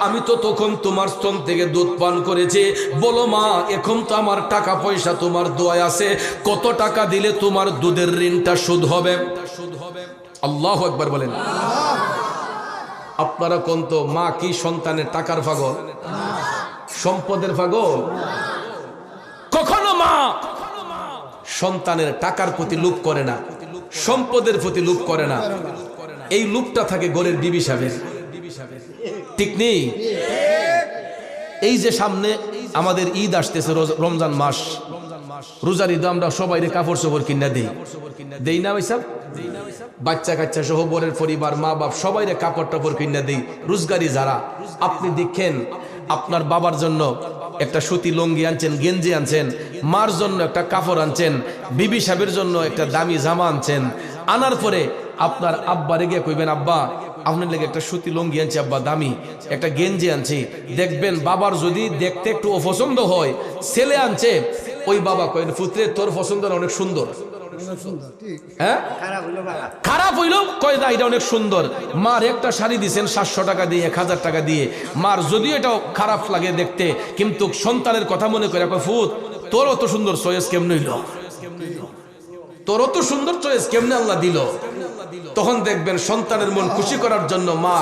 আমি তো তখন তোমার স্তন থেকে দুধ পান করেছি। বলো মা, এখন তো আমার টাকা পয়সা তোমার দোয়ায় আছে, কত টাকা দিলে তোমার দুধের ঋণটা শোধ হবে? আল্লাহু আকবার বলেন। আপনারা কোন তো, মা কি সন্তানের টাকার পাগল, সম্পদের পাগল? কখনো মা সন্তানের টাকার প্রতি লোভ করে না, সম্পদের প্রতি লোভ করে না। এই লোভটা থাকে ঘরের বিবি সাহেবের, ঠিক নেই? এই যে সামনে আমাদের ঈদ আসতেছে, রমজান মাস, রোজার ঈদ আমরা সবাই কাপড় চোপড় কিনা দেই না ভাই সাহেব? বাচ্চা কাচ্চা সহ বরের পরিবার, মা বাপ সবাই কাপড় টাপড় কিনা দেই। রোজগারি যারা, আপনি দেখেন আপনার বাবার জন্য একটা সুতি লুঙ্গি আনছেন, গেঞ্জি আনছেন, মার জন্য একটা কাপড় আনছেন, বিবি সাহেবের জন্য একটা দামি জামা আনছেন, আনার পরে আপনার আব্বারে গিয়ে কইবেন, আব্বা আপনার লেগে একটা সুতি লুঙ্গি আনছি, আব্বা দামি একটা গেঞ্জি আনছি, দেখবেন বাবার যদি দেখতে একটু অপছন্দ হয়, ছেলে আনছে, ওই বাবা কইন পুত্রে তোর পছন্দ অনেক সুন্দর, হ্যাঁ খারাপ হইল কয় না এটা অনেক সুন্দর। মার একটা শাড়ি দিছেন 700 টাকা দিয়ে 1000 টাকা দিয়ে, মার যদিও এটা খারাপ লাগে দেখতে, কিন্তু সন্তানের কথা মনে করে কয় ফুত তোর অত সুন্দর চয়েস কেমনে হইল, তোর অত সুন্দর চয়েস কেমনে আল্লাহ দিল। তখন দেখবেন সন্তানের মন খুশি করার জন্য মা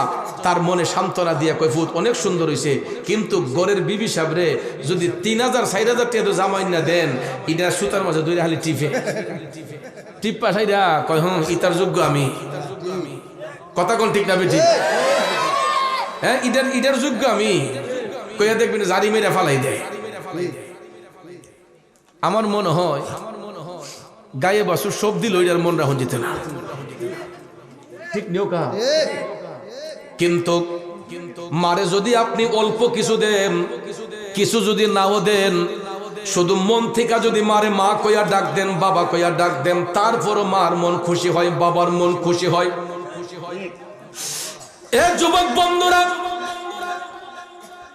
তার মনে সান্ত্বনা দিয়ে কয় ফুত অনেক সুন্দর হইছে, কিন্তু গরের বিবি সাহেবরে যদি 3000 4000 টাকা জামাই না দেন, এটা সুতার মাঝে দুই হালি টিপ্পা সাইরা কয় হুম ইতার যোগ্য আমি, কথা কোন ঠিক না বেঠিক, হ্যাঁ ইটার যোগ্য আমি কইয়া দেখবেন জারি মেরে ফালাই দেয়। আমার মনে হয় গায়ে বাসুর সব দিল ওইটার মন রাখুন যেতে না, ঠিক নিও কা। কিন্তু মারে যদি আপনি অল্প কিছু দেন, কিছু যদি নাও দেন, শুধু মন থেকে যদি মারে মা কইয়া ডাক দেন, বাবা কইয়া ডাক দেন, তারপরও মার মন খুশি হয়, বাবার মন খুশি হয়। এ যুবক বন্ধুরা,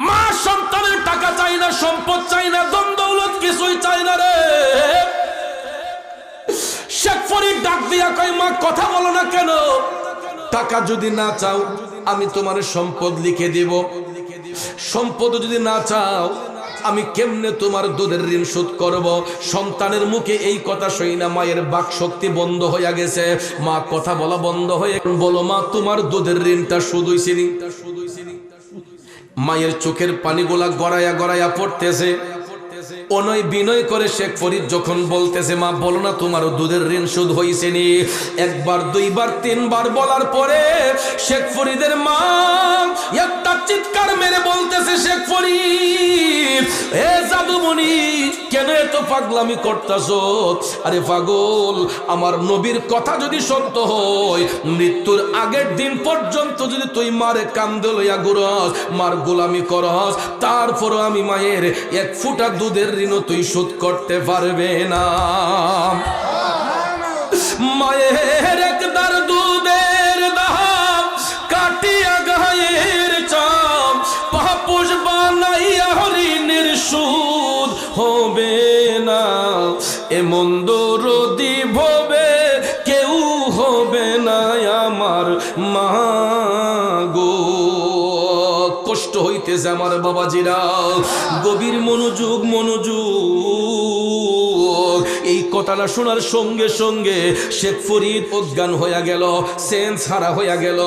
মা সন্তানের টাকা চাই না, সম্পদ চাই না, ধন দৌলত কিছুই চাই না রে। শেখ ফরিদ ডাক দিয়া কয় মা কথা বলো না কেন, টাকা যদি না চাও আমি তোমার সম্পদ লিখে দিব, সম্পদ যদি না চাও আমি কেমনে তোমার দুধের ঋণ শোধ করব। সন্তানের মুখে এই কথা শুই না মায়ের বাক শক্তি বন্ধ হয়ে গেছে, মা কথা বলা বন্ধ হয়ে বলো মা তোমার দুধের ঋণটা শোধ হইছে নি। মায়ের চোখের পানিগুলা গড়াইয়া গড়াইয়া পড়তেছে, অনয় বিনয় করে শেখ ফরিদ যখন বলতেছে মা বলো না তোমার দুধের ঋণ শোধ হইছে নি, একবার দুইবার তিনবার বলার পরে শেখ ফরিদের মা একটা চিৎকার মেরে বলতেছে শেখ ফরিদ এ জাদুমণি কেন এত পাগলামি করতাছো? আরে পাগল, আমার নবীর কথা যদি সত্য হয়, মৃত্যুর আগের দিন পর্যন্ত যদি তুই মারে কান্দে লইয়া ঘুরস, মার গোলামি করস, তারপরও আমি মায়ের এক ফুটা দুধের ঋণ তুই শোধ করতে পারবে না। মায়ের একদার দুধের দাম কাটিয়া গায়ের চাম, পাপুষ বানাইয়া ঋণের সুদ হবে না, এমন দরদি ভবে কেউ হবে না আমার মা গো। কষ্ট হইতেছে আমার বাবাজিরা, গভীর মনোযোগ এই কথাটা শোনার সঙ্গে সঙ্গে শেখ ফরিদ অজ্ঞান হইয়া গেল, সেন্স হারা হইয়া গেল।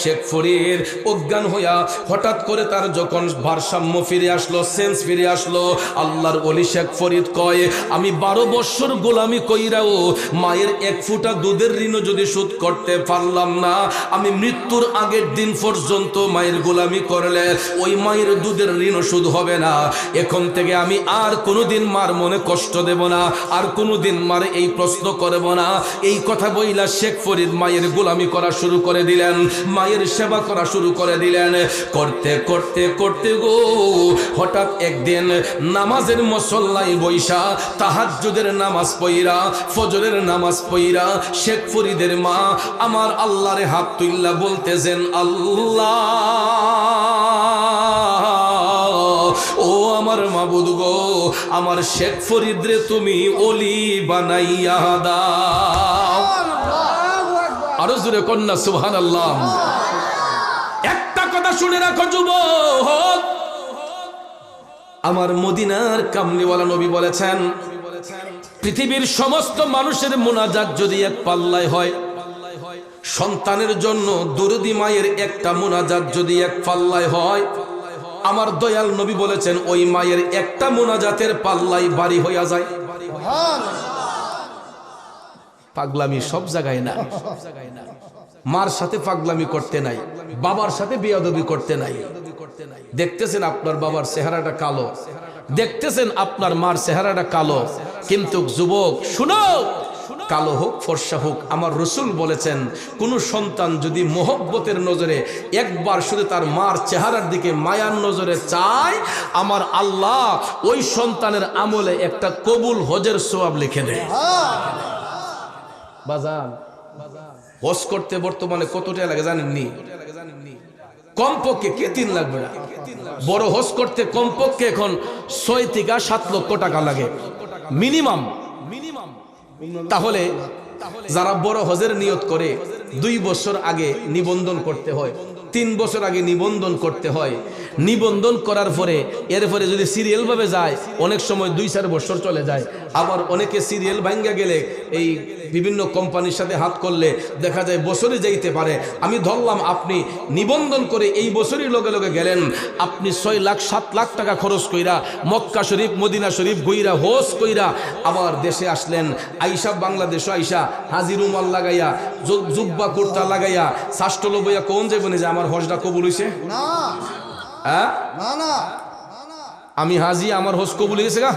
শেখ ফরিদ অজ্ঞান হইয়া হঠাৎ করে তার যখন ভারসাম্য ফিরে আসলো, সেন্স ফিরে আসলো, আল্লাহর ওলি শেখ ফরিদ কয় আমি 12 বছর গোলামি কইরাও মায়ের এক ফুটা দুধের ঋণ যদি শোধ করতে পারলাম না, আমি মৃত্যুর আগের দিন পর্যন্ত মায়ের গোলামি করলে ওই মায়ের দুধের ঋণ শোধ হবে না। এখন থেকে আমি আর কোনোদিন মার মনে কষ্ট দেব না, আর কোনোদিন মারে এই প্রশ্ন করব না। এই কথা বইলা শেখ ফরিদ মায়ের গোলামি করা শুরু করে দিলেন, মায়ের সেবা করা শুরু করে দিলেন। করতে করতে করতে গো হঠাৎ একদিন নামাজের মুসল্লায় বৈশা তাহাজ্জুদের নামাজ পইরা, ফজরের নামাজ পইরা শেখ ফরিদের মা আমার আল্লাহরে হাত তুইল্লা বলতেছেন আল্লাহ ও আমার মাবুদ গো, আমার শেখ ফরিদ রে তুমি ওলি বানাইয়া দাও। আরো জোরে কন্যা সুবহানাল্লাহ। একটা কথা শুনে রাখো যুবক, আমার মদিনার কামলিওয়ালা নবী বলেছেন পৃথিবীর সমস্ত মানুষের মোনাজাত যদি এক পাল্লায় হয়, সন্তানের জন্য দুরুদি মায়ের একটা মোনাজাত যদি এক পাল্লায় হয়, আমার দয়াল নবী বলেছেন ওই মায়ের একটা মোনাজাতের পাল্লাই বাড়ি হইয়া যায়। পাগলামি সব জায়গায় না, মার সাথে পাগলামি করতে নাই, বাবার সাথে বেয়াদবি করতে নাই। দেখতেছেন আপনার বাবার চেহারাটা কালো, দেখতেছেন আপনার মার চেহারাটা কালো, কিন্তু যুবক শুনো, কালো হোক ফর্সা হোক, আমার রসুল বলেছেন কোন সন্তান যদি মোহব্বতের নজরে একবার শুধু তার মার চেহারার দিকে মায়ার নজরে চায়, আমার আল্লাহ ওই সন্তানের আমলে একটা কবুল হজের সওয়াব লিখে দেয়। বাজান হজ করতে বর্তমানে কত টাকা লাগে জানেননি? কমপক্ষে কে 3 লাখ বেড়া, বড় হজ করতে কমপক্ষে এখন 6 থেকে 7 লক্ষ টাকা লাগে মিনিমাম। তাহলে যারা বড় হজের নিয়ত করে 2 বছর আগে নিবন্ধন করতে হয়, 3 বছর আগে নিবন্ধন করতে হয়। নিবন্ধন করার পরে এরপরে যদি সিরিয়াল ভাবে যায় অনেক সময় 2-4 বছর চলে যায়। আবার অনেকে সিরিয়াল ভাঙ্গা গেলে এই বিভিন্ন কোম্পানির সাথে হাত করলে দেখা যায় বছরে যাইতে পারে। আমি ধরলাম আপনি নিবন্ধন করে এই বছরই লগে লগে গেলেন, আপনি 6 লাখ 7 লাখ টাকা খরচ কইরা মক্কা শরীফ মদিনা শরীফ গইরা হজ কইরা আবার দেশে আসলেন। আইসা বাংলাদেশে আইসা হাজির রুমাল লাগাইয়া জুব্বা কুর্তা লাগাইয়া শাস্ত্র লইয়া কোন যাবেন যে আমার হজটা কবুল হইছে? না হ্যাঁ না না, আমি হাজি, আমার হজ কবুল হয়েছে গা,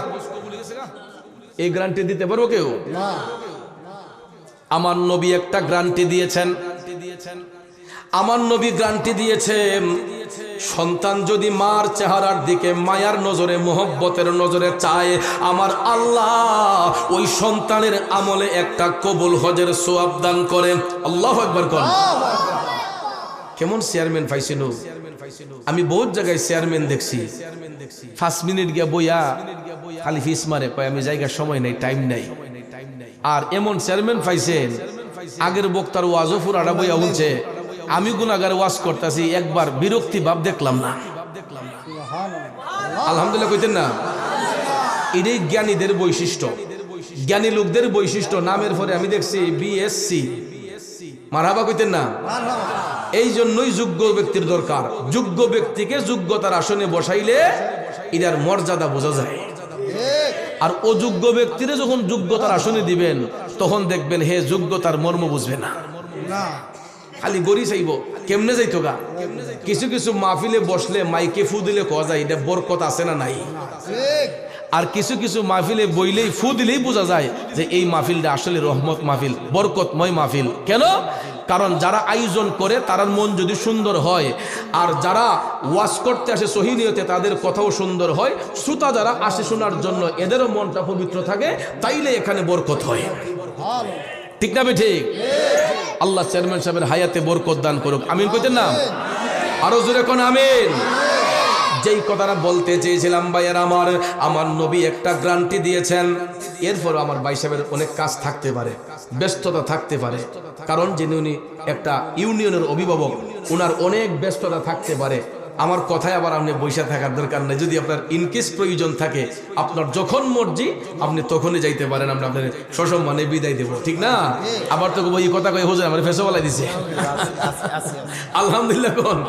এই গ্যারান্টি দিতে পারবো কেউ? না। আমার নবী একটা গ্যারান্টি দিয়েছেন। আমার নবী গ্যারান্টি দিয়েছেন, সন্তান যদি মার চেহারার দিকে মায়ার নজরে মোহব্বতের নজরে চায়, আমার আল্লাহ ওই সন্তানের আমলে একটা কবুল হজের সওয়াব দান করে। আল্লাহু আকবার কোন। কেমন চেয়ারম্যান পাইছিল? আমি বহুত জায়গায় চেয়ারম্যান দেখছি 5 মিনিট গিয়া বইয়া খালি ফিস মারে, কয় আমি জায়গার সময় নাই, টাইম নাই। আর এমন চেয়ারম্যান পাইছেন আগের বক্তার ওয়াজও পুরাটা বইয়া বলছে, আমি গুনাহগার ওয়াজ করতেছি, একবার বিরক্তি ভাব দেখলাম না। আলহামদুলিল্লাহ কইতেন না? এটাই জ্ঞানীদের বৈশিষ্ট্য, জ্ঞানী লোকদের বৈশিষ্ট্য। নামের পরে আমি দেখছি বিএসসি, মারহাবা কইতেন না? এই জন্যই যোগ্য ব্যক্তির দরকার। যোগ্য ব্যক্তিকে যোগ্যতার আসনে বসাইলে এটার মর্যাদা বোঝা যায়। আর অযোগ্য ব্যক্তিরে যখন যোগ্যতার আসনে দিবেন তখন দেখবেন হে যোগ্যতার মর্ম বুঝবে না, খালি গড়ি চাইব। কেমনে যাইতো গা? কিছু কিছু মাহফিলে বসলে মাইকে ফু দিলে কয়া যায় এটা বরকত আছে না নাই। আর কিছু কিছু মাহফিলে বইলেই ফু দিলেই বোঝা যায় যে এই মাহফিলটা আসলে রহমত মাহফিল, বরকতময় মাহফিল। কেন? কারণ যারা আয়োজন করে তার মন যদি সুন্দর হয়, আর যারা ওয়াজ করতে আসে সহি নিয়তে তাদের কথাও সুন্দর হয়, শ্রোতা যারা আসে শোনার জন্য এদেরও মনটা পবিত্র থাকে, তাইলে এখানে বরকত হয়। ঠিক না ঠিক? আল্লাহ চেয়ারম্যান সাহেবের হায়াতে বরকত দান করুক, আমিন কইতেন না? আরো জোরে কোন আমিন। যেই কথাটা বলতে চেয়েছিলাম ভাইয়ের আমার নবী একটা গ্যারান্টি দিয়েছেন। এরপর আমার ভাই সাহেবের অনেক কাজ থাকতে পারে, ব্যস্ততা থাকতে পারে, কারণ যিনি উনি একটা ইউনিয়নের অভিভাবক, ওনার অনেক ব্যস্ততা থাকতে পারে। আমার কথায় আবার আপনি বৈশা থাকার দরকার নেই। যদি আপনার ইনকেস প্রয়োজন থাকে, আপনার যখন মর্জি আপনি তখনই যাইতে পারেন, আমরা আপনার সসম্মানে বিদায় দেবো, ঠিক না? আবার তো এই কথা কয়ে হুজুর আমার ফেসে বলাই দিছে। আলহামদুলিল্লাহ কোন।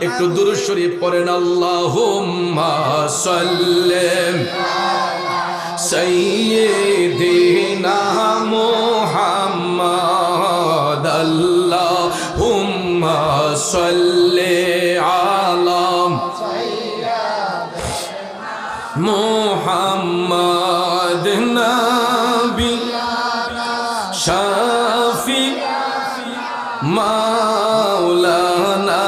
একটু দুরূদ শরীফ পড়েন, আল্লাহুম্মা সাল্লি সাইয়্যিদিনা মুহাম্মাদ, আল্লাহুম্মা সাল্লি মুহাম্মাদ নবী শাফি মাওলানা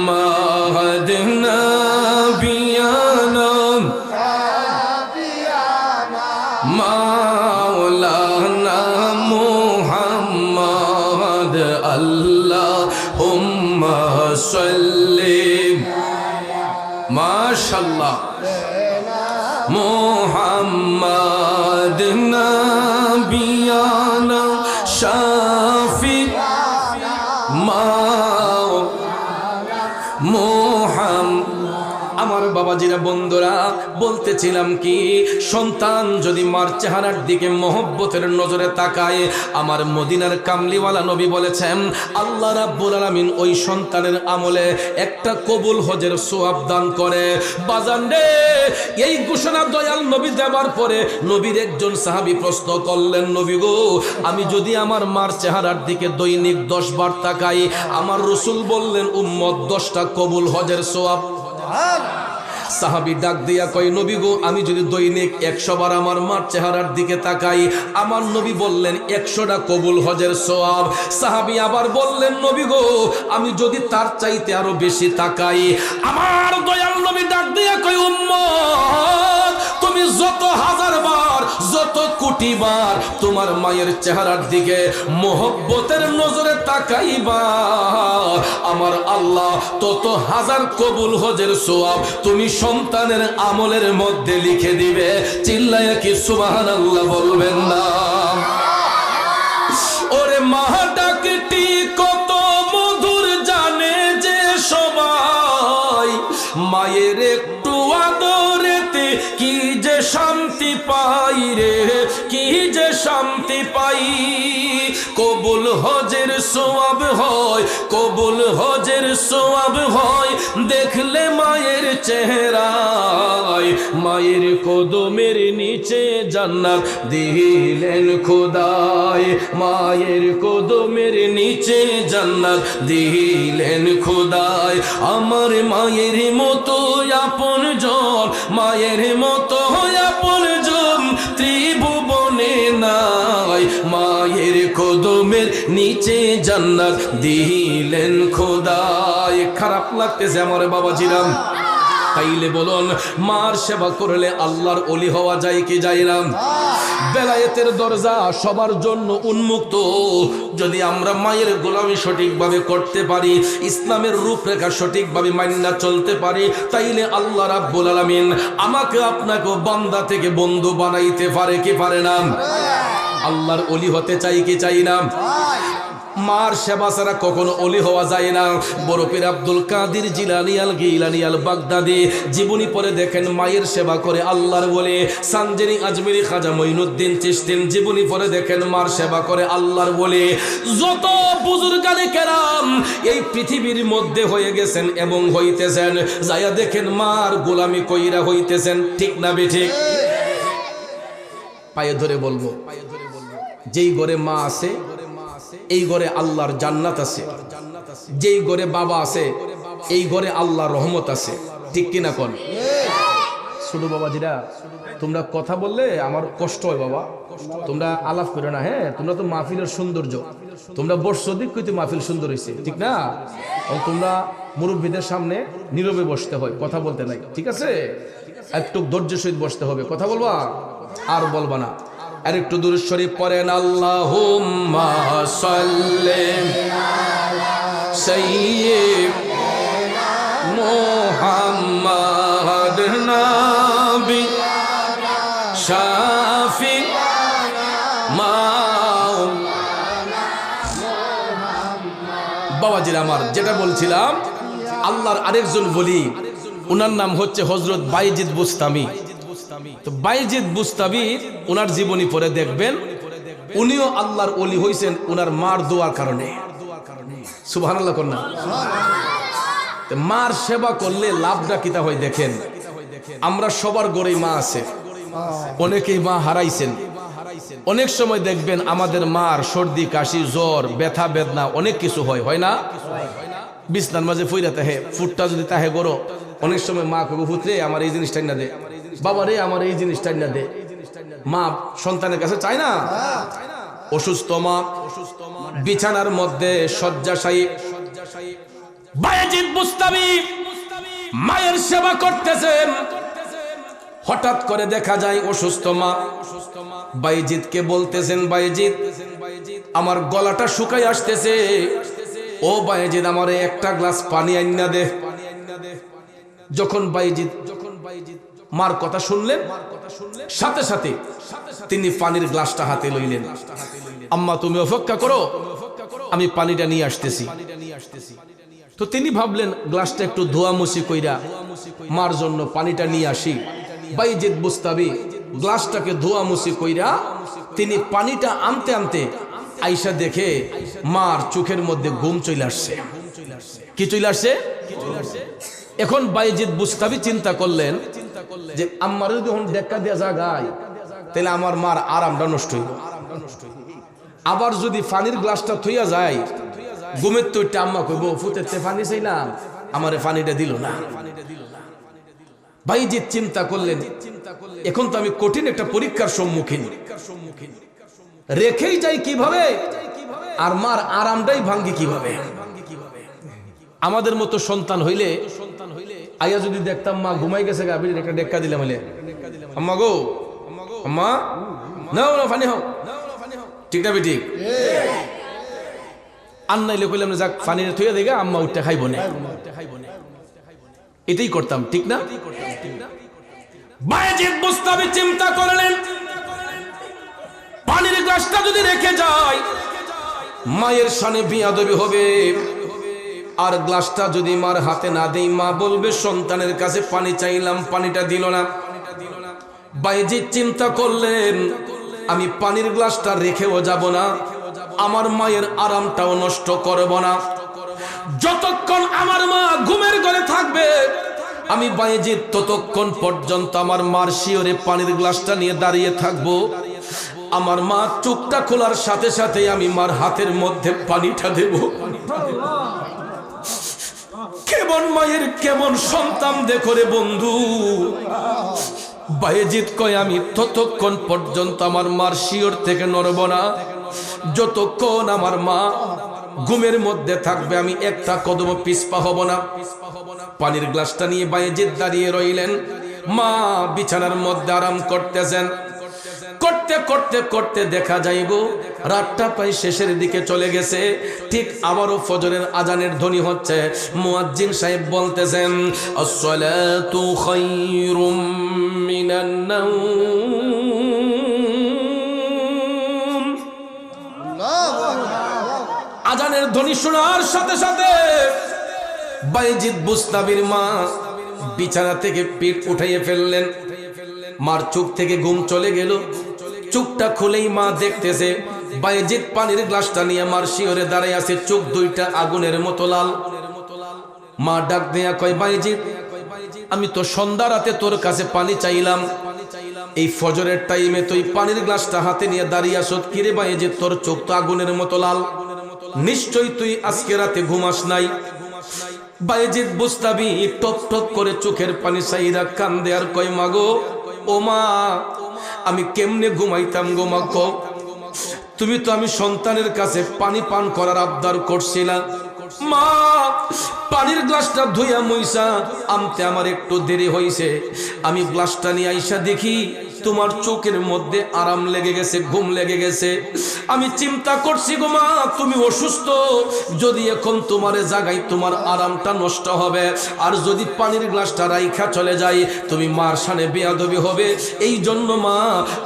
মাহদ নবিয়ানা মাওলানা মুহাম্মাদ, আল্লাহুম্মা সাল্লি মাশাআল্লাহ মুহাম্মাদ নবিয়ানা শাফি আমার বাবাজিরা বন্ধুরা বলতেছিলাম কি, সন্তান যদি মার চেহারার দিকে মহব্বতের নজরে তাকায়, আমার মদিনার কামলিওয়ালা নবী বলেছেন আল্লাহ রাব্বুল আলামিন ওই সন্তানের আমলে একটা কবুল হজের সওয়াব দান করে। বাজান রে, এই ঘোষণা দয়াল নবী দেওয়ার পরে নবীর একজন সাহাবী প্রশ্ন করলেন, নবী গো, আমি যদি আমার মার চেহারার দিকে দৈনিক 10 বার তাকাই, আমার রাসূল বললেন উম্মত 10টা কবুল হজের সওয়াব। সাহাবী ডাক দিয়া কয়, নবী গো, আমি যদি দৈনিক 100 বার আমার মার চেহারার দিকে তাকাই, আমার নবী বললেন 100টা কবুল হজের সওয়াব। সাহাবী আবার বললেন, নবী গো, আমি যদি তার চাইতে আরো বেশি তাকাই, আমার দয়াল নবী ডাক দিয়া কয়, উম্মত তুমি যত হাজার বার যত কোটিবার তোমার মায়ের চেহারার দিকে মোহব্বতের নজরে তাকাইবা, আমার আল্লাহ তত হাজার কবুল হজের সওয়াব তুমি সন্তানের আমলের মধ্যে লিখে দিবে। চিল্লায়া কি সুবহানাল্লাহ বলবেন না? ওরে মা ডাকটি কত মধুর জানে যে সবাই, মায়ের একটু আদরেতে কি যে শান্তি পাই রে, কি যে শান্তি পাই। কবুল হজের সওয়াব হয়, কবুল হজের সওয়াব হয় দেখলে মায়ের চেহারায়। মায়ের কদমের নিচে জান্নাত দিলেন খোদায়, মায়ের কদমের নিচে জান্নাত দিলেন খোদায়। আমার মায়ের মতো আপন জন, মায়ের মতো আপন জন ত্রিভুবনে নাই। মায়ের কদমের নিচে জান্নাত দিলেন খোদায়। খারাপ লাগতেছে আমার বাবাজিরাম? তাইলে বলুন, মার সেবা করলে আল্লাহর ওলি হওয়া যায় কি যায় না? বেলায়েতের দরজা সবার জন্য উন্মুক্ত। যদি আমরা মায়ের গোলামি সঠিকভাবে করতে পারি, ইসলামের রূপরেখা সঠিকভাবে মান্না চলতে পারি, তাইলে আল্লাহ রাব্বুল আলামিন আমাকে আপনাকে বান্দা থেকে বন্ধু বানাইতে পারে কি পারে না? আল্লাহর ওলি হতে চাই কি চাই না? মার সেবা ছাড়া কখনো ওলি হওয়া যায় না। বড় পীর আব্দুল কাদের জিলানী আল গিলানী আল বাগদাদি জীবনী পড়ে দেখেন মায়ের সেবা করে আল্লাহর ওলি। সানজানি আজমিরি খাজা মঈনুদ্দিন চিশতি জীবনী পড়ে দেখেন মার সেবা করে আল্লাহর ওলি। যত বুজুর্গানে কেরাম এই পৃথিবীর মধ্যে হয়ে গেছেন এবং হইতেছেন, যাইয়া দেখেন মার গোলামি কইরা হইতেছেন। ঠিক না বেঠিক? পায়ে ধরে বলবো, যেই ঘরে মা আছে এই ঘরে আল্লাহর জান্নাত আছে, যেই ঘরে বাবা আছে এই ঘরে আল্লাহর রহমত আছে। ঠিক কিনা কোন? ছোট বাবাজিরা, তোমরা কথা বললে আমার কষ্ট হয় বাবা, তোমরা আলাপ করো না। হ্যাঁ, তোমরা তো মাহফিলের সৌন্দর্য, তোমরা বর্ষ দিক কইতে মাহফিল সুন্দর হয়েছে, ঠিক না? তোমরা মুরব্বীদের সামনে নীরবে বসতে হয়, কথা বলতে নাই, ঠিক আছে? একটু ধৈর্য সহিত বসতে হবে, কথা বলবা আর বলবা না। আর একটু দুরূদ শরীফ পড়েন, আল্লাহুম্মা সাল্লি আলা সাইয়্যিদিনা মুহাম্মাদ নবী শাফি বাবাজির আমার যেটা বলছিলাম, আল্লাহর আরেকজন বলি, ওনার নাম হচ্ছে হযরত বাইজিদ বুস্তামি। তো বাইজিদ বুস্তামি ওনার জীবনী পড়ে দেখবেন, উনিও আল্লাহর ওলি হইছেন ওনার মার দোয়ার কারণে। সুবহানাল্লাহ কন্যা। মার সেবা করলে লাভটা কিতা হয় দেখেন। আমরা সবার গড়েই মা আছে, অনেকেই মা হারাইছেন। অনেক সময় দেখবেন আমাদের মার সর্দি কাশি জ্বর ব্যথা বেদনা অনেক কিছু হয়, হয় না? বিছনার মাঝে ফইরা তাহে ফুটটা যদি তাহে গড়ো, অনেক সময় মা কবে ফুটরে আমার এই জিনিসটা না দে, বাবা রে আমার এই জিনিসটা না দে। মা সন্তানের কাছে চায় না। অসুস্থ মা বিছানার মধ্যে শয্যাশায়ী, বায়েজিদ বুস্তামি মায়ের সেবা করতেছেন। হঠাৎ করে দেখা যায় অসুস্থ মা বাইজিদকে বলতেছেন, বাইজিদ আমার গলাটা শুকাই আসতেছে, ও বাইজিদ আমারে একটা গ্লাস পানি আইনা দে। যখন বাইজিদ মার কথা শুনলেন, সাথে সাথে তিনি পানির গ্লাসটা হাতে লইলেন। আম্মা তুমি অপেক্ষা করো, আমি পানিটা নিয়ে আসতেছি। তো তিনি ভাবলেন গ্লাসটা একটু ধোয়ামুছি কইরা মার জন্য পানিটা নিয়ে আসি। বাইজিদ বুস্তামি গ্লাসটাকে ধোয়ামুছি কইরা তিনি পানিটা আনতে আনতে আইসা দেখে মার চোখের মধ্যে ঘুম চলে আসছে। কি চলে আসছে? এখন বাইজিদ বুস্তামি চিন্তা করলেন যে আম্মার যদি এখন দেখা দেয়া জায়গায় তাহলে আমার মার আরামটা নষ্ট হইল। আবার যদি পানির গ্লাসটা থইয়া যায়, ঘুমের তো আম্মা কইব ফুতেতে পানি চাইলাম, আমারে পানিটা দিল না। বাইজিদ চিন্তা করলেন এখন তো আমি কঠিন একটা পরীক্ষার সম্মুখীন, রেখেই যাই কিভাবে আর মার আরামটাই ভাঙ্গি কিভাবে। আমাদের মতো সন্তান হইলে আইয়া যদি দেখতাম মা ঘুমাই গেছে, গাভীর একটা ডেক্কা দিলাম, হইলে আম্মা গো আম্মা নাও না পানি হও, ঠিক না বেটি? আর নাইলে কইলাম না যাক পানি থইয়া দেগা আম্মা উঠতে খাইব না, এটাই করতাম, ঠিক না? বায়েজিদ বুস্তামি চিন্তা করলেন পানির গ্লাসটা যদি রেখে যায় মায়ের সামনে বিয়াদবি হবে, আর গ্লাসটা যদি মার হাতে না দেই মা বলবে সন্তানের কাছে পানি চাইলাম পানিটা দিল না। বায়েজিদ চিন্তা করলেন আমি পানির গ্লাসটা রেখেও যাব না, আমার মায়ের আরামটাও নষ্ট করব না। যতক্ষণ আমার মা ঘুমের ঘরে থাকবে আমি বায়েজিদ ততক্ষণ পর্যন্ত আমার মার শিয়রে পানির গ্লাসটা নিয়ে দাঁড়িয়ে থাকবো। আমার মা চোখটা খোলার সাথে সাথে আমি মার হাতের মধ্যে পানিটা দেব। কেমন মায়ের কেমন সন্তান দেখো রে বন্ধু। বায়েজিদ কয় আমি ততক্ষণ পর্যন্ত আমার মার শিয়র থেকে নড়ব না, যতক্ষণ আমার মা ঘুমের মধ্যে থাকবে আমি একটা কদম পিছপা হব না। পানির গ্লাসটা নিয়ে বায়েজিদ দাঁড়িয়ে রইলেন, মা বিছানার মধ্যে আরাম করতেছেন। করতে করতে করতে দেখা যাইব রাতটা প্রায় শেষের দিকে চলে গেছে। ঠিক আবারও ফজরের আজানের ধ্বনি হচ্ছে। মুয়াজ্জিন সাহেব বলতেছেন আসসালাতু খায়রুম মিনান নাওম। আজানের ধ্বনি শোনার সাথে সাথে বায়েজিদ বুস্তামির মা বিছানা থেকে পিঠ উঠাইয়ে ফেললেন। মার চোখ থেকে ঘুম চলে গেল। চোখটা খুলেই মা দেখতেছে বায়েজিদ পানির গ্লাসটা নিয়ে মার শিয়রে দাঁড়ায় আছে, চোখ দুইটা আগুনের মতো লাল। মা ডাক দেয়া কয় বায়েজিদ আমি তো সন্ধ্যা রাতে তোর কাছে পানি চাইলাম, এই ফজরের টাইমে তুই পানির গ্লাসটা হাতে নিয়ে দাঁড়িয়ে আসো, কিরে বায়েজিদ তোর চোখ তো আগুনের মতো লাল, নিশ্চয়ই তুই আজকে রাতে ঘুমাস নাই। বায়েজিদ বুস্তামি টপ টপ করে চোখের পানি সাইরা কান্দে আর কয় মাগো ও মা আমি কেমনে ঘুমাইতাম গো মা, তুমি তো আমি সন্তানের কাছে পানি পান করার আবদার করছিলাম। মা পানির গ্লাসটা ধুইয়া মুইসা আনতে আমার একটু দেরি হইছে, আমি গ্লাসটা নিয়ে আইসা দেখি তোমার চোখের মধ্যে আরাম লেগে গেছে, ঘুম লেগে গেছে। আমি চিন্তা করছি গো মা তুমি অসুস্থ, যদি এখন তোমারে জাগাই তোমার আরামটা নষ্ট হবে, আর যদি পানির গ্লাসটা রাইখা চলে যায় তুমি মার সামনে বেয়াদবি হবে। এই জন্য মা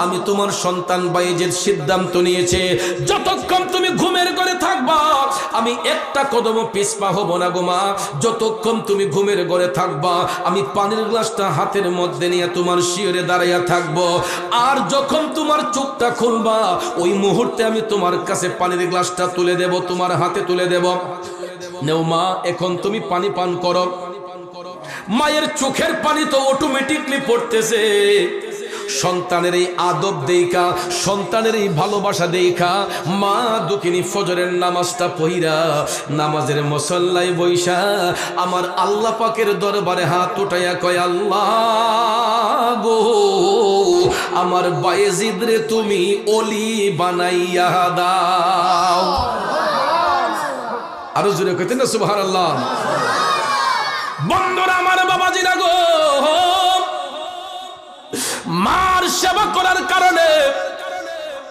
আমি তোমার সন্তান বায়েজিদ সিদ্ধান্ত নিয়েছে যতক্ষণ তুমি ঘুমের ঘরে থাকবা আমি একটা কদম পিছপা হব না গো মা, যতক্ষণ তুমি ঘুমের ঘরে থাকবা আমি পানির গ্লাসটা হাতের মধ্যে নিয়ে তোমার শিয়রে দাঁড়াইয়া থাকবো, আর যখন তোমার চোখটা খুলবা ওই মুহূর্তে আমি তোমার কাছে পানির গ্লাসটা তুলে দেব, তোমার হাতে তুলে দেব। নেও মা এখন তুমি পানি পান করো। মায়ের চোখের পানি তো অটোমেটিকলি পড়তেছে। সন্তানের এই আদব দেইখা সন্তানের এই ভালোবাসা দেইখা মা দুঃখিনী ফজরের নামাজটা পড়িরা নামাজের মুসল্লায় বইসা আমার আল্লাহ পাকের দরবারে হাত উঠাইয়া কয় আল্লাহ গো আমার বায়েজিদ রে তুমি ওলি বানাইয়া দাও। আরো জোরে কইতেন না সুবহানাল্লাহ। বন্ধুরা আমার বাবাজিরা গো, মার সেবা করার কারণে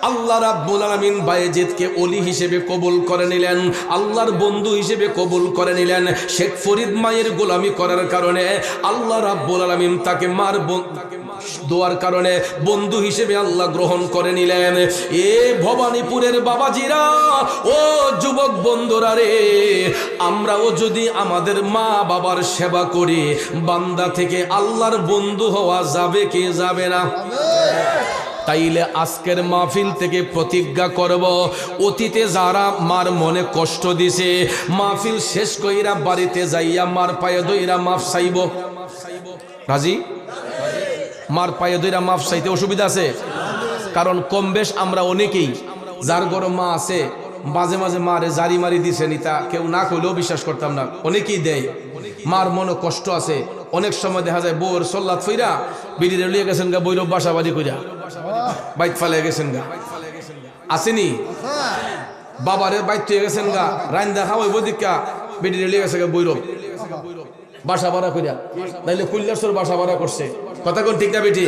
আল্লাহ রাব্বুল আলামিন বায়েজিদকে ওলি হিসেবে কবুল করে নিলেন, আল্লাহর বন্ধু হিসেবে কবুল করে নিলেন। শেখ ফরিদ মায়ের গোলামি করার কারণে আল্লাহ রাব্বুল আলামিন তাকে মার দোয়ার কারণে বন্ধু হিসেবে আল্লাহ গ্রহণ করে নিলেন। এ ভবানীপুরের বাবাজিরা ও যুবক বন্ধুরা রে, আমরাও যদি আমাদের মা বাবার সেবা করি বান্দা থেকে আল্লাহর বন্ধু হওয়া যাবে কি যাবে না? তাইলে আজকের মাহফিল থেকে প্রতিজ্ঞা করব অতীতে যারা মার মনে কষ্ট দিছে মাহফিল শেষ কইরা বাড়িতে যাইয়া মার পায়ে ধইরা মাফ চাইব। রাজি? মার পায়ে ধইরা মাফ চাইতে অসুবিধা আছে? কারণ কম বেশ আমরা অনেকেই যার ঘরে মা আছে মাঝে মাঝে মারে জারি মারি দিছে নি, তা কেউ না কইলেও বিশ্বাস করতাম না, অনেকেই দেয়। মার মনে কষ্ট আছে, অনেক সময় দেখা যায় বউর সল্লাত ফইরা বিড়িরে লিয়ে গেছেন গা বৈরব বাসাবাড়ি কইরা বাইক ফালে গেছেন গা, আসেনি? বাবারে বাইক তুই গেছেন গা রাইন্দা খাওয়াইব দিকা বিড়িরে লিয়ে গেছে গা বৈরব বাসা ভাড়া কইরা, নাইলে কুল্লাসর বাসা ভাড়া করছে। কথা কোন ঠিক না বেটি?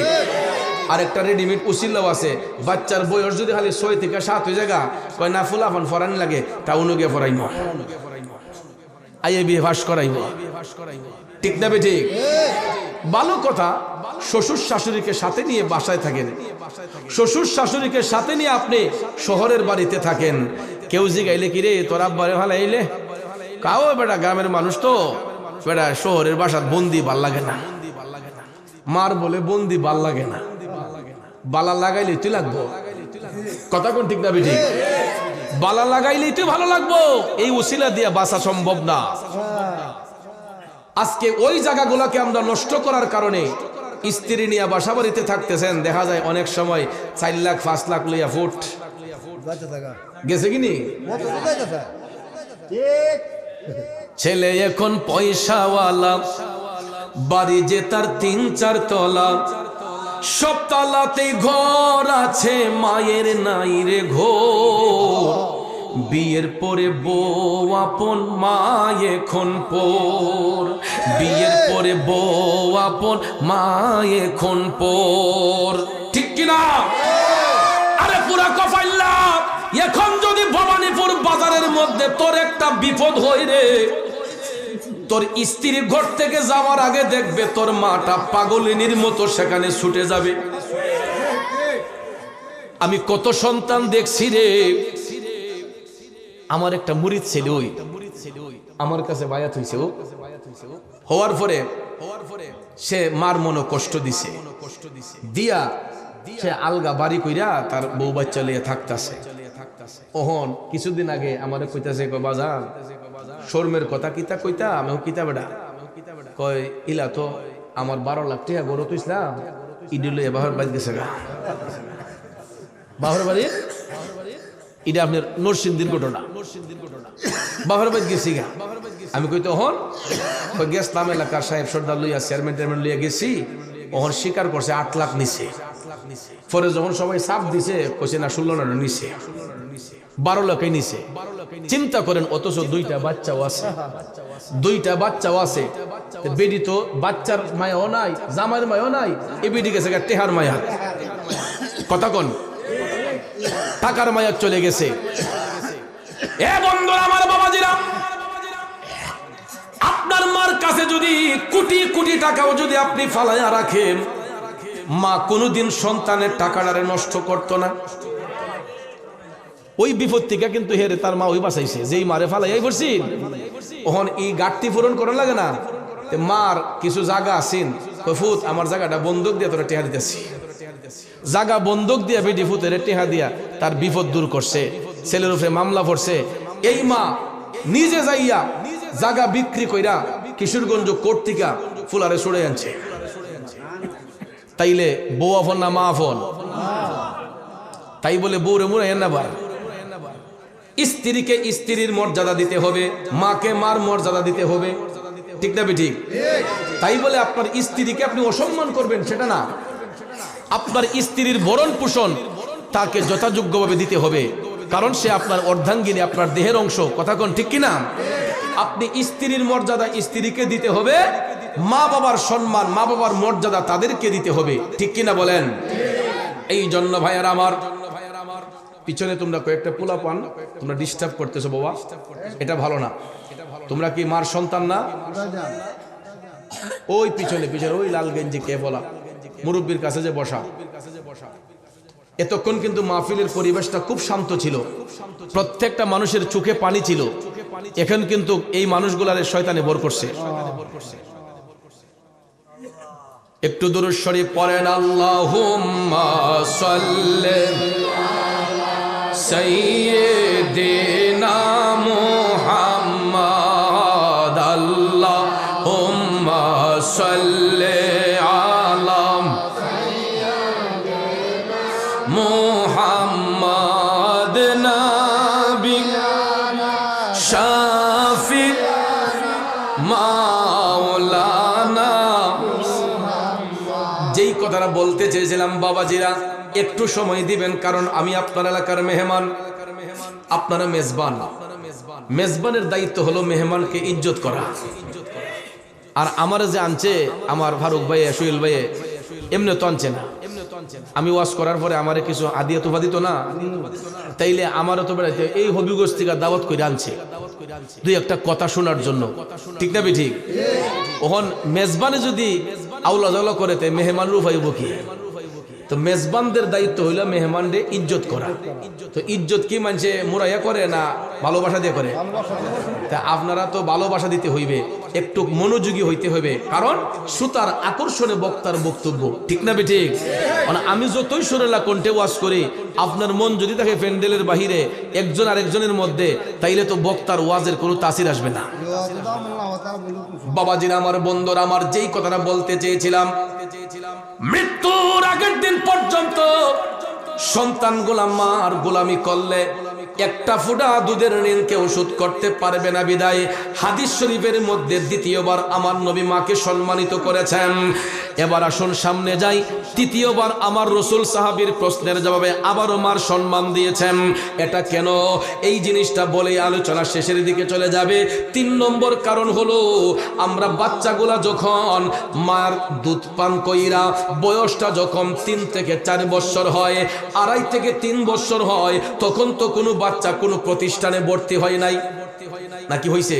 আর একটা রেডিমেড উসিল্লাও আছে, বাচ্চার বয়স যদি খালি 6 থেকে 7 হয়ে জায়গা কয় না ফুলাফান ফরান লাগে তা অনুগে ফরাইব, আইয়ে বিয়ে ভাস করাইব, ঠিক না বে ঠিক? ভালো কথা। শ্বশুর শাশুড়িকে সাথে নিয়ে বাসায় থাকেন, শ্বশুর শাশুড়িকে সাথে নিয়ে আপনি শহরের বাড়িতে থাকেন। কেউ জিগাইলে কি রে তোর আব্বারে ভালো আইলে, কাও বেটা গ্রামের মানুষ তো বেটা শহরের বাসাত বন্দি ভাল লাগে না, মার বলে বন্দি ভাল লাগে না, বালা লাগাইলে তুই লাগবো, কথা কোন ঠিক না বে ঠিক? বালা লাগাইলেই তুই ভালো লাগবো, এই উসিলা দিয়ে বাঁচা সম্ভব না। আজকে ওই জায়গাগুলোকে আমরা নষ্ট করার কারণে স্ত্রী নিয়ে বাসা বাড়িতে থাকতেছেন, দেখা যায় অনেক সময় 4 লাখ 5 লাখ লইয়া ফুট গেছে কিনি। ছেলে এখন পয়সাওয়ালা, বাড়ি যে তার 3-4 তলা, সব তলাতে ঘর আছে, মায়ের নাই রে ঘর। বিয়ের পরে বউ আপন, মা এখন পর। বিয়ের পরে বউ আপন, মা এখন পর, ঠিক কিনা? আরে পুরা কফাইল্লা। এখন যদি ভবানীপুর বাজারের মধ্যে তোর একটা বিপদ হয় রে, তোর স্ত্রী ঘর থেকে যাওয়ার আগে দেখবে তোর মাটা পাগলিনীর মতো সেখানে ছুটে যাবে। আমি কত সন্তান দেখছি রে। আমার একটা মুরিদ ছিল, ওই আমার কাছে বায়াত হইছে, হওয়ার পরে সে মার মনে কষ্ট দিছে, দিয়া সে আলগা বাড়ি কইরা তার বউ বাচ্চা লিয়ে থাকতাছে। ওহন কিছুদিন আগে আমার কইতাছে, বাজার শর্মের কথা কিতা কইতা, আমি কিতা বেড়া কয় ইলা তো আমার 12 লাখ টাকা গরো তো ইসলাম ইডিল বাহর বাড়ি গেছে গা, বাহর বাড়ি। এটা আপনার নরসিংদীর ঘটনা, বাহর বাড়ি গেছি গা। আমি কইতে হন গেছিলাম এলাকার সাহেব সর্দার লইয়া চেয়ারম্যান টেয়ারম্যান লইয়া গেছি, ওহন স্বীকার করছে 8 লাখ নিছে। পরে যখন সবাই চাপ দিছে কইছে না 16 না নিছে, 12 লাখই নিছে। চিন্তা করেন, অথচ 2টা বাচ্চাও আছে, 2টা বাচ্চাও আছে। বেডি তো বাচ্চার মায়াও নাই, জামাইয়ের মায়াও নাই, এ বেডি গেছে টেহার মায়া, কথা কোন টাকার মায়া চলে গেছে। এ বন্ধুরা আমার, বাবাজিরা, আপনার মার কাছে যদি কোটি কোটি টাকাও যদি আপনি ফালাইয়া রাখেন, মা কোনোদিন সন্তানের টাকাটারে নষ্ট করতো না। ওই বিপদ থেকে কিন্তু হেরে তার মা ওই বাঁচাইছে, যেই মারে ফালাইয়াই পড়ছি। ওহন এই ঘাটতি পূরণ করা লাগে না, মার কিছু জায়গা আছেন, ফুত আমার জায়গাটা বন্দুক দিয়ে তোরা টেহা দিতেছি, জায়গা বন্দুক দিয়া বেডি ফুতের টেহা দিয়া তার বিপদ দূর করছে, ছেলের উপরে মামলা পড়ছে। এই মা নিজে যাইয়া জায়গা বিক্রি কইরা কিশোরগঞ্জ কোর্ট থেকে ফুলারে ছড়ে আনছে। তাইলে বউ আফন না মা আফন? তাই বলে বউরে মুড়াই না বার। স্ত্রীকে স্ত্রীর মর্যাদা দিতে হবে, মাকে মার মর্যাদা দিতে হবে, ঠিক না ঠিক? তাই বলে আপনার স্ত্রীকে আপনি অসম্মান করবেন সেটা না। আপনার স্ত্রীর ভরণ পোষণ তাকে যথাযোগ্যভাবে দিতে হবে, কারণ সে আপনার অর্ধাঙ্গিনী, আপনার দেহের অংশ, কথা কোন ঠিক কিনা? আপনি স্ত্রীর মর্যাদা স্ত্রীকে দিতে হবে, মা বাবার সম্মান, মা বাবার মর্যাদা তাদেরকে দিতে হবে, ঠিক কিনা বলেন? এই জন্য ভাইয়ারা আমার, পিছনে তোমরা কয়েকটা পোলা পান, তোমরা ডিস্টার্ব করতেছো বাবা, এটা ভালো না। তোমরা কি মার সন্তান না? ওই পিছনে পিছনে ওই লাল গেঞ্জি কে বলা মুরব্বীর কাছে যে বসা। এতক্ষণ কিন্তু মাহফিলের পরিবেশটা খুব শান্ত ছিল, প্রত্যেকটা মানুষের চোখে পানি ছিল। এখন কিন্তু এই মানুষগুলার শয়তানে ভর করছে। একটু দুরূদ শরীফ পড়েন, আল্লাহুম্মা সাল্লি সাইয়্যিদিনা মুহাম্মাদ, আল্লাহুম্মা সাল্লি আলা মুহাম্মাদ নবী শাফি মাওলানা। যেই কথাটা বলতে চেয়েছিলাম বাবাজিরা, একটু সময় দিবেন, কারণ আমি আপনার এলাকার মেহমান, আপনারা মেজবান। মেজবানের দায়িত্ব হলো মেহমানকে ইজ্জত করা। আর আমার যে আনছে আমার ফারুক ভাই, সুহেল ভাই, এমনি তো আনছে না, আমি ওয়াজ করার পরে আমারে কিছু আদিয়া তোফা দিত না, তাইলে আমারও তো বেড়াইতে এই হবিগঞ্জ থেকে দাওয়াত করে আনছে দুই একটা কথা শোনার জন্য, ঠিক না ঠিক? ওহন মেজবানে যদি আউলা জাউলা করে তে মেহমান রূপাইব কি? তো মেজবানদের দায়িত্ব হইল মেহমানদের ইজ্জত করা। তো ইজ্জত কি মানছে মুরাইয়া করে না ভালোবাসা দিয়ে করে? তা আপনারা তো ভালোবাসা দিতে হইবে, একটু মনোযোগী হইতে হবে, কারণ শ্রোতার আকর্ষণে বক্তার বক্তব্য, ঠিক না ঠিক? মানে আমি যতই সুরেলা কণ্ঠে ওয়াজ করি, আপনার মন যদি থাকে প্যান্ডেলের বাহিরে একজন আরেকজনের মধ্যে, তাইলে তো বক্তার ওয়াজের কোনো তাসির আসবে না। বাবাজিরা আমার, বন্ধুরা আমার, যেই কথাটা বলতে চেয়েছিলাম, মৃত্যুর আগের দিন পর্যন্ত সন্তানগুলা মার গোলামি করলে একটা ফুটা দুধের ঋণ কেউ শোধ করতে পারবে না। বিদায় হাদিস শরীফের মধ্যে দ্বিতীয়বার আমার নবী মাকে সম্মানিত করেছেন। এবার আসুন সামনে যাই, তৃতীয়বার আমার রসুল সাহাবীর প্রশ্নের জবাবে আবারও মার সম্মান দিয়েছেন। এটা কেন? এই জিনিসটা বলে আলোচনা শেষের দিকে চলে যাবে। 3 নম্বর কারণ হলো, আমরা বাচ্চাগুলা যখন মার দুধ পান কইরা বয়সটা যখন 3 থেকে 4 বছর হয়, 2.5 থেকে 3 বছর হয়, তখন তো কোনো বাচ্চা কোনো প্রতিষ্ঠানে ভর্তি হয় নাই, নাকি হইছে?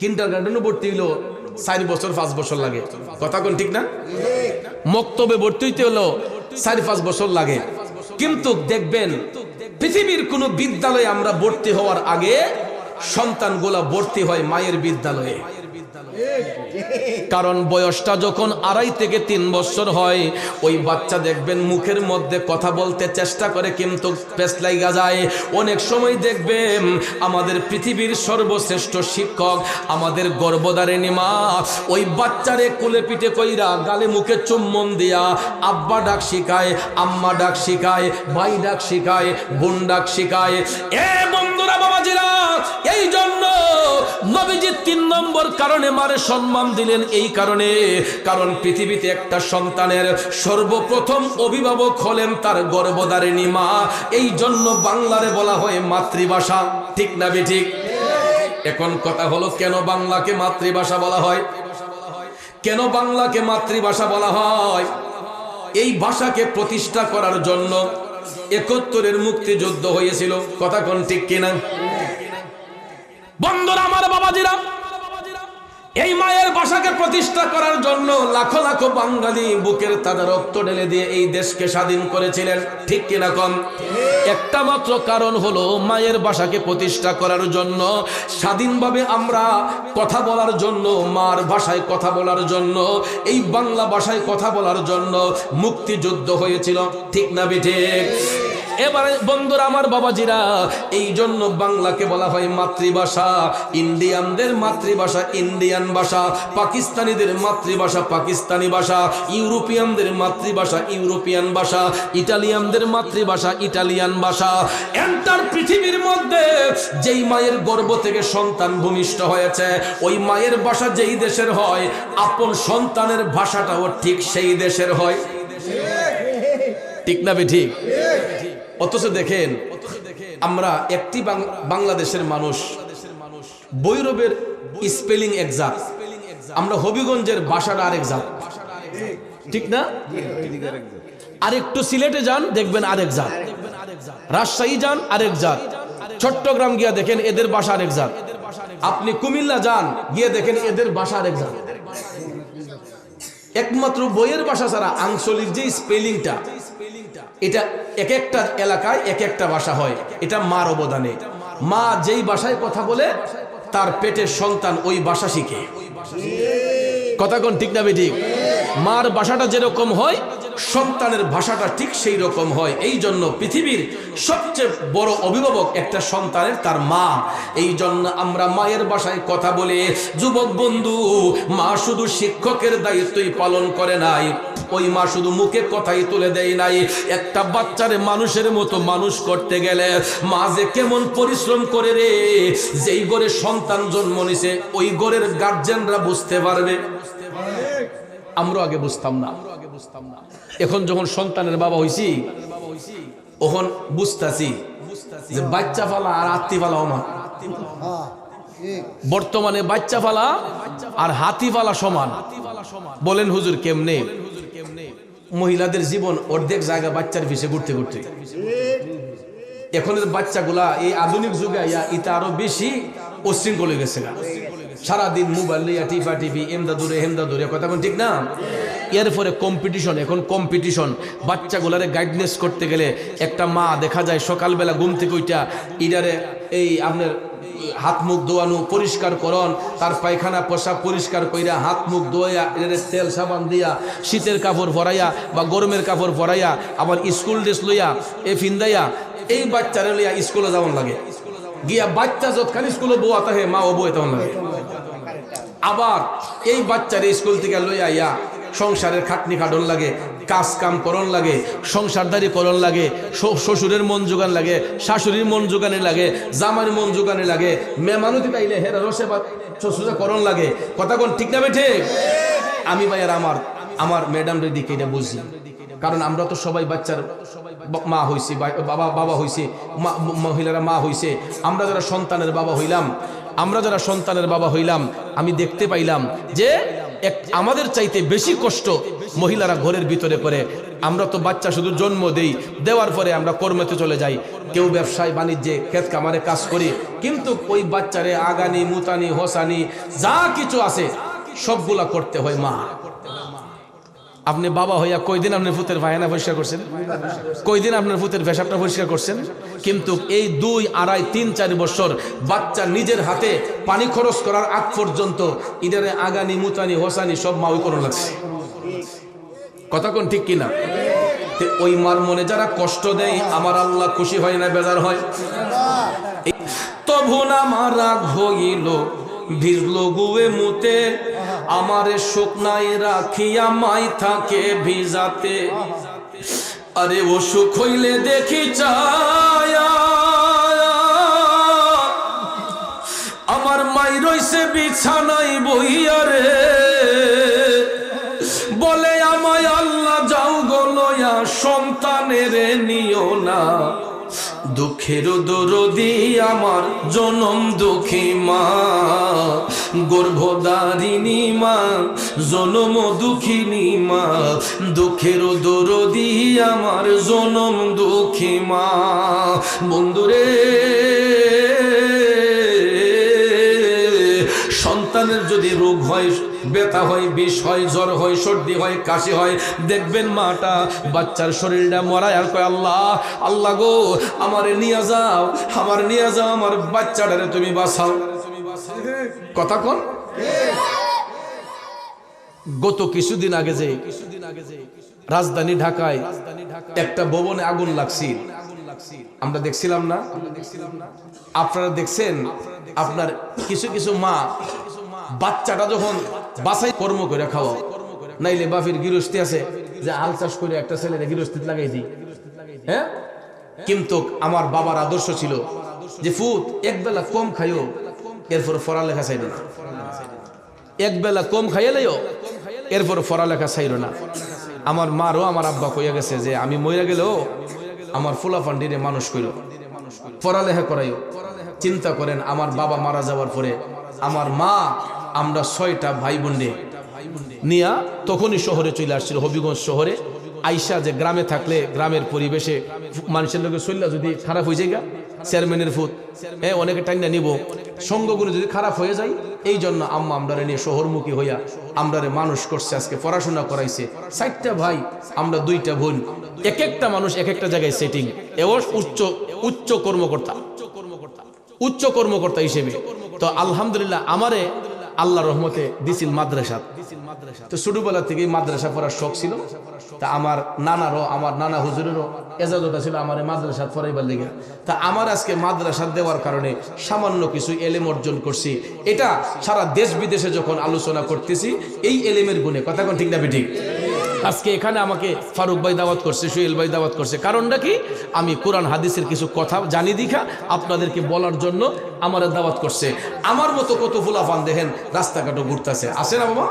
কিন্ডারগার্টেনে ভর্তি হইলো 4 বছর 5 বছর লাগে, কথা কোন ঠিক না? মক্তবে ভর্তি হইতে হলো 4-5 বছর লাগে। কিন্তু দেখবেন পৃথিবীর কোন বিদ্যালয়ে আমরা ভর্তি হওয়ার আগে সন্তানগুলা ভর্তি হয় মায়ের বিদ্যালয়ে। কারণ বয়সটা যখন 2.5 থেকে 3 বছর হয়, ওই বাচ্চা দেখবেন মুখের মধ্যে কথা বলতে চেষ্টা করে কিন্তু পেছ লাইগা যায়। অনেক সময় দেখবেন আমাদের পৃথিবীর সর্বশ্রেষ্ঠ শিক্ষক, আমাদের গর্ভধারিণী মা, ওই বাচ্চারে কোলে পিঠে কইরা গালে মুখে চুম্বন দিয়া আব্বা ডাক শিখায়, আম্মা ডাক শিখায়, ভাই ডাক শিখায়, বোন ডাক শিখায়। এ বন্ধুরা, বাবাজিরা, এই জন্য নবীজি 3 নম্বর কারণে মারে সম্মান দিলেন। এই কারণে, কারণ পৃথিবীতে একটা সন্তানের সর্বপ্রথম অভিভাবক হলেন তার গর্ভধারিণী মা। এই জন্য বাংলারে বলা হয় মাতৃভাষা, ঠিক না ঠিক? এখন কথা হলো, কেন বাংলাকে মাতৃভাষা বলা হয়? কেন বাংলাকে মাতৃভাষা বলা হয়? এই ভাষাকে প্রতিষ্ঠা করার জন্য 71-এর মুক্তিযুদ্ধ হয়েছিল, কথা কোন ঠিক কিনা? বন্ধুরা আমার, বাবাজিরা, এই মায়ের ভাষাকে প্রতিষ্ঠা করার জন্য লাখো লাখো বাঙালি বুকের তাজা রক্ত ঢেলে দিয়ে এই দেশকে স্বাধীন করেছিলেন, ঠিক কিনা কম? একটা মাত্র কারণ হলো মায়ের ভাষাকে প্রতিষ্ঠা করার জন্য, স্বাধীনভাবে আমরা কথা বলার জন্য, মার ভাষায় কথা বলার জন্য, এই বাংলা ভাষায় কথা বলার জন্য মুক্তিযুদ্ধ হয়েছিল, ঠিক না ঠিক? এবারে বন্ধুরা আমার, বাবাজিরা, এই জন্য বাংলাকে বলা হয় মাতৃভাষা। ইন্ডিয়ানদের মাতৃভাষা ইন্ডিয়ান ভাষা, পাকিস্তানিদের মাতৃভাষা পাকিস্তানি ভাষা, ইউরোপিয়ানদের মাতৃভাষা ইউরোপিয়ান ভাষা, ইটালিয়ানদের মাতৃভাষা ইটালিয়ান ভাষা। এন্টার পৃথিবীর মধ্যে যেই মায়ের গর্ভ থেকে সন্তান ভূমিষ্ঠ হয়েছে, ওই মায়ের ভাষা যেই দেশের হয়, আপন সন্তানের ভাষাটাও ঠিক সেই দেশের হয়, ঠিক না ঠিক? অথচ দেখেন, আমরা একটি বাংলাদেশের মানুষ, ভৈরবের স্পেলিং এক জাত, আমরা হবিগঞ্জের ভাষাটা আরেক জাত, ঠিক না? আরেকটু সিলেটে যান দেখবেন আরেক জাত, রাজশাহী যান আরেক জাত, চট্টগ্রাম গিয়া দেখেন এদের ভাষা আরেক জাত, আপনি কুমিল্লা যান গিয়ে দেখেন এদের ভাষা আরেক জাত। একমাত্র বইয়ের ভাষা ছাড়া আঞ্চলিক যে স্পেলিংটা, এটা এক একটা এলাকায় এক একটা ভাষা হয়। এটা মার অবদানে। মা যেই ভাষায় কথা বলে তার পেটের সন্তান ওই ভাষা শিখে, কথা কোন ঠিক না ঠিক? মার ভাষাটা যেরকম হয়, সন্তানের ভাষাটা ঠিক সেই রকম হয়। এই জন্য পৃথিবীর সবচেয়ে বড় অভিভাবক একটা সন্তানের তার মা। এই জন্য আমরা মায়ের ভাষায় কথা বলে, যুবক বন্ধু, মা শুধু শিক্ষকের দায়িত্বই পালন করে নাই, ওই মা শুধু মুখে কথাই তুলে দেয় নাই। একটা বাচ্চারে মানুষের মতো মানুষ করতে গেলে মা যে কেমন পরিশ্রম করে রে, যেই ঘরে সন্তান জন্ম নিছে ওই ঘরের গার্জেনরা বুঝতে পারবে। আমরা আগে বুঝতাম না, এখন যখন সন্তানের বাবা হইছি তখন বুঝতাছি যে বাচ্চা ফালা আর হাতি ফালা সমান। বর্তমানে বাচ্চা ফালা আর হাতি ফালা সমান। বলেন হুজুর কেমনে? মহিলাদের জীবন অর্ধেক জায়গা বাচ্চার পিছে ঘুরতে ঘুরতে। এখনের বাচ্চাগুলা এই আধুনিক যুগে এটা আরো বেশি উশৃঙ্খল হয়ে গেছে না, সারাদিন মোবাইল লিয়া টিপা টিপি এমদা দূরে কথা কোন ঠিক না। এরপরে কম্পিটিশন, এখন কম্পিটিশন বাচ্চাগুলারে গাইডনেস করতে গেলে একটা মা দেখা যায় সকালবেলা ঘুম থেকে ওইটা ইডারে এই আপনার হাত মুখ ধোয়ানো পরিষ্কার করন, তার পায়খানা পোশাক পরিষ্কার কইরা হাত মুখ ধোয়া তেল সাবান দিয়া শীতের কাপড় ভরাইয়া বা গরমের কাপড় ভরাইয়া আবার স্কুল ড্রেস লইয়া এ ফিন্দাইয়া এই বাচ্চারে লইয়া স্কুলে যাওয়ান লাগে, গিয়া বাচ্চা যতখানি স্কুলে বউ আতা মা ও বউ তেমন লাগে। আবার এই বাচ্চারে স্কুল থেকে লইয়া ইয়া সংসারের খাটনি খাটন লাগে, কাজ কাম করন লাগে, সংসারদারি করন লাগে, শ্বশুরের মন জোগান লাগে, শাশুড়ির মন জোগানে লাগে, জামার মন জোগানে লাগে, মেহমানতি পাইলে হেরা রসে বা শ্বশুরে করন লাগে। কথা কোন ঠিক না বেঠে? আমি ভাইয়ার আমার ম্যাডামদের দিকে এটা বুঝি, কারণ আমরা তো সবাই বাচ্চার মা হইছি, বাবা হইছে, মহিলারা মা হইছে। আমরা যারা সন্তানের বাবা হইলাম আমি দেখতে পাইলাম যে আমাদের চাইতে বেশি কষ্ট মহিলারা ঘরের ভিতরে করে। আমরা তো বাচ্চা শুধু জন্ম দেওয়ার পরে আমরা কর্মেতে চলে যাই, কেউ ব্যবসায় বাণিজ্যে ক্ষেত কামারে কাজ করি, কিন্তু ওই বাচ্চারে আগানি মুতানি হোসানি যা কিছু আছে সবগুলা করতে হয় মা। আপনি বাবা হইয়া কয়দিন আপনার ফুতের ভাইনা পরিষ্কার করছেন? কয়দিন আপনার ফুতের পেশাবটা পরিষ্কার করছেন? কিন্তু এই 2, 2.5, 3, 4 বছর বাচ্চা নিজের হাতে পানি খরচ করার আগ পর্যন্ত ইদারে আগানি মুতানি হোসানি সব মা ওই করণ লাগছে। কথা কোন ঠিক কিনা? ওই মার মনে যারা কষ্ট দেয় আমার আল্লাহ খুশি হয় না বেজার হয়? তবু না আমার রাগ হইল ভিজলো গুয়ে মুতে, আমারে শুকনায় রাখিয়া মাই থাকে ভিজাতে। আরে ও সুখ হইলে দেখি চায়া আমার মাই রইছে বিছানায় বইয়া রে, বলে আমায় আল্লাহ যাও গো লয়া সন্তানের নিও না, দুঃখের দরদি আমার জনম দুঃখী মা, গর্ভধারিণী মা জনম দুঃখিনী মা, দুঃখের দরদি আমার জনম দুঃখী মা। বন্ধুরে সন্তানের যদি রোগ হয়, ব্যথা হয়, বিষ হয়, জ্বর হয়, সর্দি হয়, কাশি হয়, দেখবেন মাটা বাচ্চার শরীরটা মরায় আর কয় আল্লাহ আল্লাহ গো আমারে নিয়ে যাও, আমার বাচ্চাটারে তুমি বাঁচাও। কথা কোন? গত কিছুদিন আগে যে রাজধানী ঢাকায় একটা ভবনে আগুন লাগছিল, আমরা দেখছিলাম না? আপনারা দেখছেন? আপনার কিছু মা বাচ্চাটা যখন বাসায় কর্ম করে খাওয়া, নাইলে বাফির গৃহস্থী আছে যে আল চাষ করে একটা ছেলের গৃহস্থিত লাগাই দিই, হ্যাঁ? কিন্তু আমার বাবার আদর্শ ছিল যে ফুত একবেলা কম খাইও, এরপর পড়ালেখা চাইল না, একবেলা কম খাইলেও এরপর পড়ালেখা চাইল না। আমার মারও আমার আব্বা কইয়া গেছে যে আমি মইরা গেলেও আমার ফুলাফান্ডিরে মানুষ কইল, পড়ালেখা করাইও। চিন্তা করেন আমার বাবা মারা যাওয়ার পরে আমার মা আমরা 6টা ভাই বোনে নিয়া তখনই শহরে চলে আসছিল, হবিগঞ্জ শহরে। আইসা যে গ্রামে থাকলে গ্রামের পরিবেশে মানুষের লোকের শরীর যদি খারাপ হয়ে যায়, চেয়ারম্যানের ফুট অনেকে টাইম না নিব, সঙ্গগুলো যদি খারাপ হয়ে যায়, এই জন্য আম্মা আমরারে নিয়ে শহরমুখী হইয়া আমরারে মানুষ করছে, আজকে পড়াশোনা করাইছে। 4টা ভাই আমরা 2টা বোন, এক একটা মানুষ এক একটা জায়গায় সেটিং, এবং উচ্চ কর্মকর্তা হিসেবে। তো আলহামদুলিল্লাহ আমারে আল্লাহ রহমতে দিছিল মাদ্রাসা। তো ছোটবেলা থেকেই মাদ্রাসা পড়ার শখ ছিল। তা আমার নানা হুজুরেরও এজাজত ছিল আমার মাদ্রাসা পড়াইবার লেগে। তা আমার আজকে মাদ্রাসা দেওয়ার কারণে সামান্য কিছু এলেম অর্জন করছি। এটা সারা দেশ বিদেশে যখন আলোচনা করতেছি এই এলেমের গুণে। কথা কোন ঠিক না বেঠিক? আজকে এখানে আমাকে ফারুক ভাই দাওয়াত করছে, সোহেল ভাই দাওয়াত করছে, কারণটা কি? আমি কোরআন হাদিসের কিছু কথা জানি দীঘা আপনাদেরকে বলার জন্য আমার দাওয়াত করছে। আমার মতো কত ফুলাফান দেখেন রাস্তাঘাটও ঘুরতেছে, আসে না বাবা?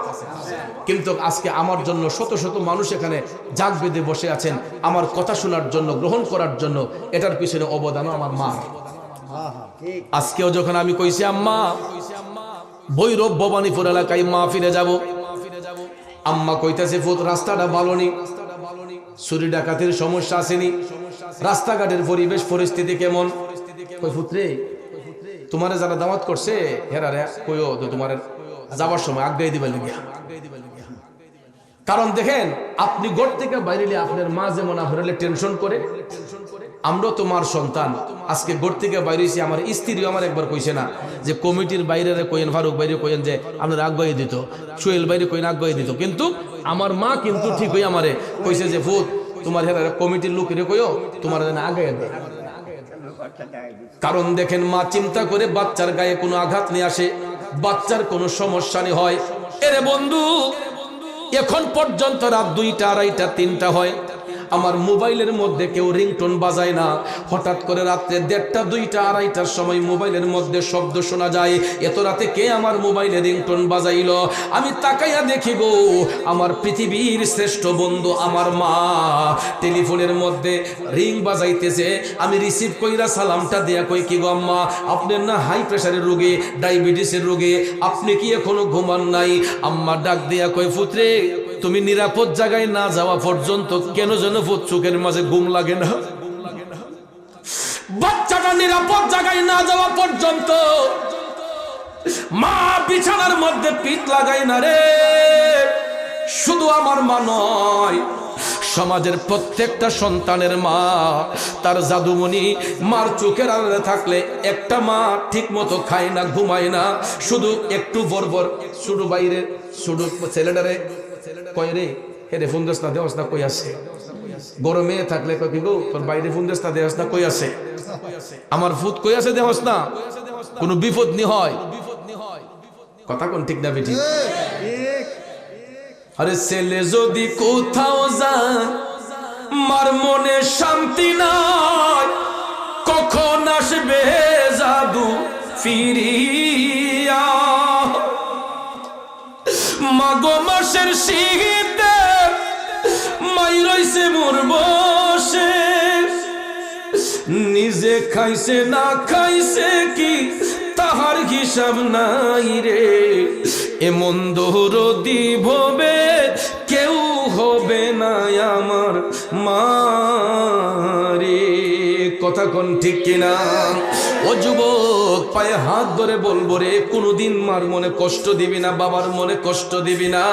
কিন্তু আজকে আমার জন্য শত শত মানুষ এখানে জাগ বেঁধে বসে আছেন আমার কথা শোনার জন্য, গ্রহণ করার জন্য। এটার পিছনে অবদানও আমার মা। আজকেও যখন আমি কইছি আম্মা ভৈরব ভবানীপুর এলাকায় মা ফিরে যাব, আম্মা কইতাছে ফুত রাস্তাটা ভালো নি, চুরি ডাকাতির সমস্যা আসেনি? রাস্তাঘাটের পরিবেশ পরিস্থিতি কেমন? কই পুত্রে, তোমারে যারা দাওয়াত করছে হেরারে কইও তো তোমার যাবার সময় আজ্ঞাই দিবার লাগিয়া। কারণ দেখেন, আপনি ঘর থেকে বাইরে আপনার মা যেমন আপনার টেনশন করে, আমরা তোমার সন্তান আজকে ঘর থেকে বাইরেছি। আমার স্ত্রী আমার একবার কইছে না যে কমিটির বাইরে কইেন, ফারুক বাইরে কইেন যে আপনার আগ্রহী দিত, সোহেল বাইরে কইন আগ্রহী দিত, কিন্তু আমার মা কিন্তু ঠিক হয়ে আমারে কইছে যে ফুত তোমার হেরা কমিটির লোকের কইও তোমার আগে দেয়। কারণ দেখেন, মা চিন্তা করে বাচ্চার গায়ে কোনো আঘাত নিয়ে আসে, বাচ্চার কোনো সমস্যা নেই হয়। এরে বন্ধু, এখন পর্যন্ত রাত 2টা, 2:30, 3টা হয়, আমার মোবাইলের মধ্যে কেউ রিংটোন বাজায় না। হঠাৎ করে রাত্রে 1:30, 2টা, 2:30টার সময় মোবাইলের মধ্যে শব্দ শোনা যায়। এত রাতে কে আমার মোবাইলে রিংটোন বাজাইল? আমি তাকাইয়া দেখি গো, আমার পৃথিবীর শ্রেষ্ঠ বন্ধু আমার মা টেলিফোনের মধ্যে রিং বাজাইতেছে। আমি রিসিভ কইরা সালামটা দেয়া কই, কি গো আম্মা, আপনার না হাই প্রেশারের রোগী, ডায়াবেটিসের রোগী, আপনি কি এখনো ঘুমান নাই? আম্মা ডাক দেয়া কই, পুত্রে তুমি নিরাপদ জায়গায় না যাওয়া পর্যন্ত কেন যেন চোখের মাঝে ঘুম লাগে না। বাচ্চাটা নিরাপদ জায়গায় না যাওয়া পর্যন্ত মা বিছানার মধ্যে পিঠ লাগায় না রে। শুধু আমার মা নয়, সমাজের প্রত্যেকটা সন্তানের মা তার জাদুমণি মার চোখের আড়ালে থাকলে একটা মা ঠিক মতো খায় না, ঘুমায় না, শুধু একটু বরবর শুধু বাইরে শুধু ছেলেটারে কয় রে হেরে ফোন দেস না, দেওয়াস না, কই আছে? গরমে থাকলে কয় কি গো তোর বাইরে ফোন দেস না, দেওয়াস না, কই আছে? আমার ফুট কই আছে, দেওয়াস না, কোনো বিপদ নি হয়। কথা কোন ঠিক না বেটি? আরে ছেলে যদি কোথাও যায় মার মনে শান্তি নাই, কখন আসবে জাদু ফিরিয়া? মাগো মাসের শীতে মাই রইছে মোর বসে, নিজে খাইছে না খাইছে কি তাহার হিসাব নাই রে। এমন দরদি ভবে কেউ হবে না আমার মারে। কথা কোন ঠিক কিনা? ও যুবক, পায়ে হাত ধরে বলবো রে, কোনোদিন মার মনে কষ্ট দিবি না, বাবার মনে কষ্ট দিবি না।